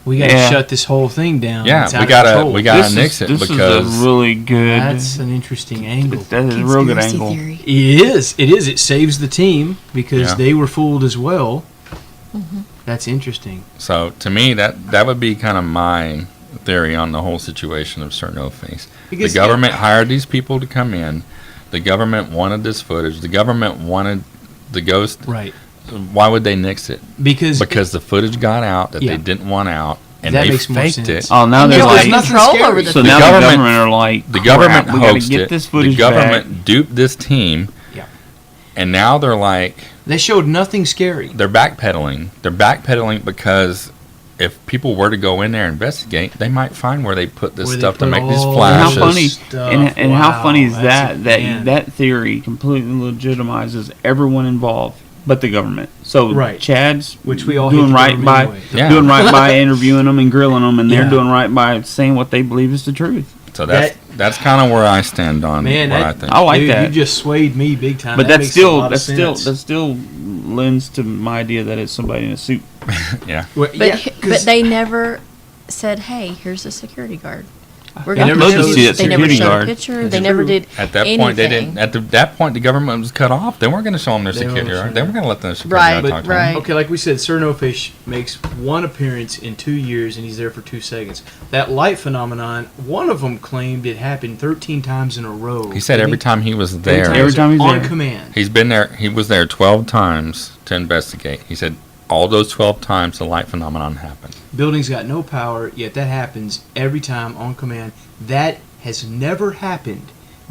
We got to shut this whole thing down. Yeah, It's out we of gotta control. nix it This because is a really good. That's an interesting angle. That is a real good Conspiracy angle. theory. It is. It saves the team because Yeah. they were fooled as well. Mm-hmm. That's interesting. So to me, that would be kind of my theory on the whole situation of NOFACE. The Because- government hired these people to come in. The government wanted this footage. The government wanted the ghost. Right. Why would they nix it? Because the footage got out that Yeah. they didn't want out, and That they makes more faked sense. it. Oh, now And they're there was like. nothing control scary. over the So The now the government- government are like, The government we gotta hoaxed get it. this The footage government back. duped this team. Yeah. And now they're like, they showed nothing scary. they're backpedaling. They're backpedaling because if people were to go in there and investigate, they might find where they put this Where they stuff to put make these all And how flashes. funny, Stuff. and how funny is Wow, that? man. That theory completely legitimizes everyone involved, but the government. So Right. Chad's Which we all hate doing the right government by anyway. Yeah. doing right by interviewing them and grilling them, and they're Yeah. doing right by saying what they believe is the truth. So that's kind of where I stand on Man, what that- I think. I like Dude, that. you just swayed me big time. But that that's makes a lot of sense. that still lends to my idea that it's somebody in a suit. Yeah. Well, But, yeah, but 'cause- they never said, "Hey, here's a security guard." We're I'd gonna love show to you- see that They never security showed guard. a picture. That's They never true. did At that point, they anything. didn't. That point, the government was cut off. They weren't going to show them their They security weren't guard. They showing weren't going to let the security Right, guard talk to them. right. Okay, like we said, NOFACE makes one appearance in 2 years, and he's there for 2 seconds. That light phenomenon, one of them claimed it happened 13 times in a row. He said Didn't every time he was there, Every time he's on there. command. he's been there. He was there 12 times to investigate. He said all those 12 times the light phenomenon happened. Building's got no power, yet that happens every time on command. That has never happened.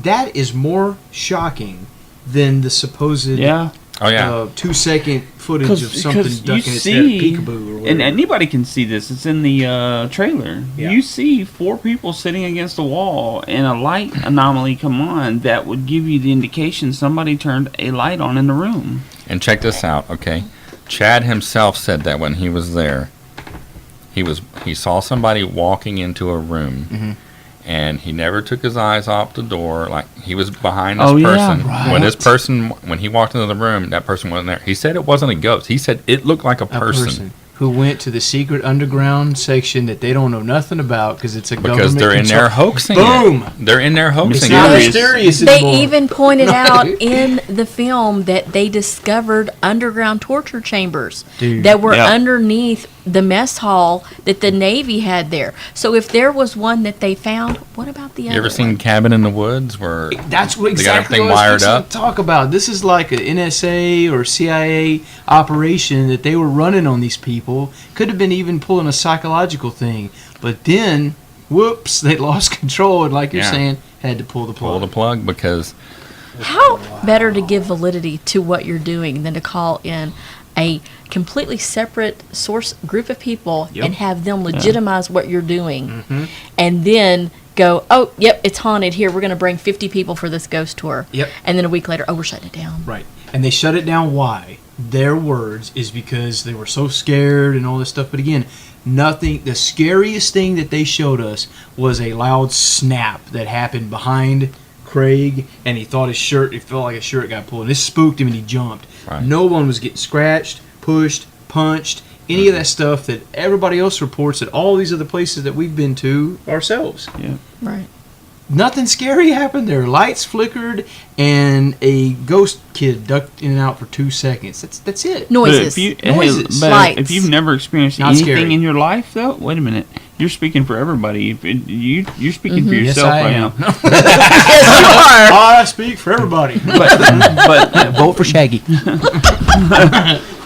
That is more shocking than the supposed Yeah, Oh yeah. 2-second footage of something because ducking its head at peekaboo or whatever. and anybody can see this. It's in the trailer. Yeah. You see 4 people sitting against a wall, and a light anomaly come on that would give you the indication somebody turned a light on in the room. And check this out, okay? Chad himself said that when he was there, he saw somebody walking into a room, Mm-hmm. and he never took his eyes off the door. Like he was behind this Oh, yeah, person. When this right. person, when he walked into the room, that person wasn't there. He said it wasn't a ghost. He said it looked like a a person. who went to the secret underground section that they don't know nothing about because it's a government. Because they're in there hoaxing Boom! it. They're in there hoaxing It's it. not They- mysterious They anymore. even pointed out in the film that they discovered underground torture chambers Dude, that were yeah. underneath the mess hall that the Navy had there. So if there was one that they found, what about the other You ever seen one? Cabin in the Woods where That's what they got exactly everything what I wired was fixing up? to talk about. This is like an NSA or CIA operation that they were running on these people. Could have been even pulling a psychological thing, but then, whoops, they lost control and, like you're Yeah. saying, had to pull the plug. pull the plug because How better to give validity to what you're doing than to call in a completely separate source group of people Yep. and have them legitimize what you're doing Mhm. and then go, oh, yep, it's haunted. Here, we're going to bring 50 people for this ghost tour. Yep. And then a week later, oh, we're shutting it down. Right. And they shut it down. Why? Their words is because they were so scared and all this stuff. But again, nothing. The scariest thing that they showed us was a loud snap that happened behind Craig, and he thought his shirt, it felt like his shirt got pulled. And this spooked him and he jumped. Right. No one was getting scratched, pushed, punched, any of that stuff that everybody else reports at all these other places that we've been to ourselves. Right. Nothing scary happened there. Lights flickered, and a ghost kid ducked in and out for 2 seconds. That's it. But Noises. Noises. Lights. if you've never experienced Not anything scary. in your life, though, wait a minute. You're speaking for everybody. You're speaking for Yes, yourself I right am. now. I speak for everybody. But Vote for Shaggy.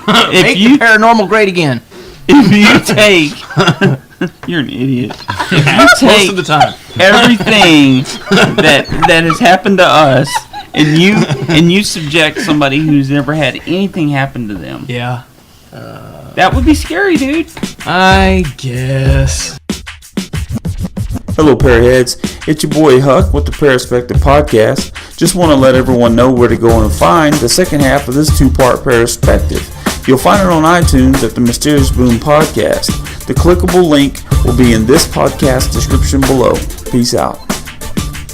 if Make you the paranormal great again. if you take you're an idiot. If you Most take of the time. everything that has happened to us and you subject somebody who's never had anything happen to them, Yeah. that would be scary, dude. I guess. Hello, Pairheads. It's your boy Huck with the Paraspective podcast. Just want to let everyone know where to go and find the second half of this two-part Paraspective. You'll find it on iTunes at the Mysterious Boom Podcast. The clickable link will be in this podcast description below. Peace out.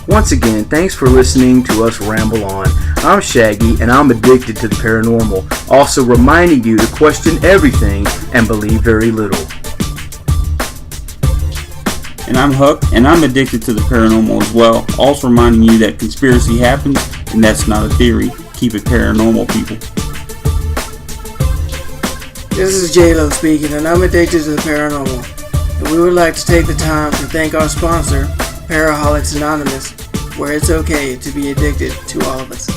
Once again, thanks for listening to us ramble on. I'm Shaggy, and I'm addicted to the paranormal, also reminding you to question everything and believe very little. And I'm Huck, and I'm addicted to the paranormal as well. Also reminding you that conspiracy happens, and that's not a theory. Keep it paranormal, people. This is J-Lo speaking, and I'm addicted to the paranormal. And we would like to take the time to thank our sponsor, Para-holiX Anonymous, where it's okay to be addicted to all of us.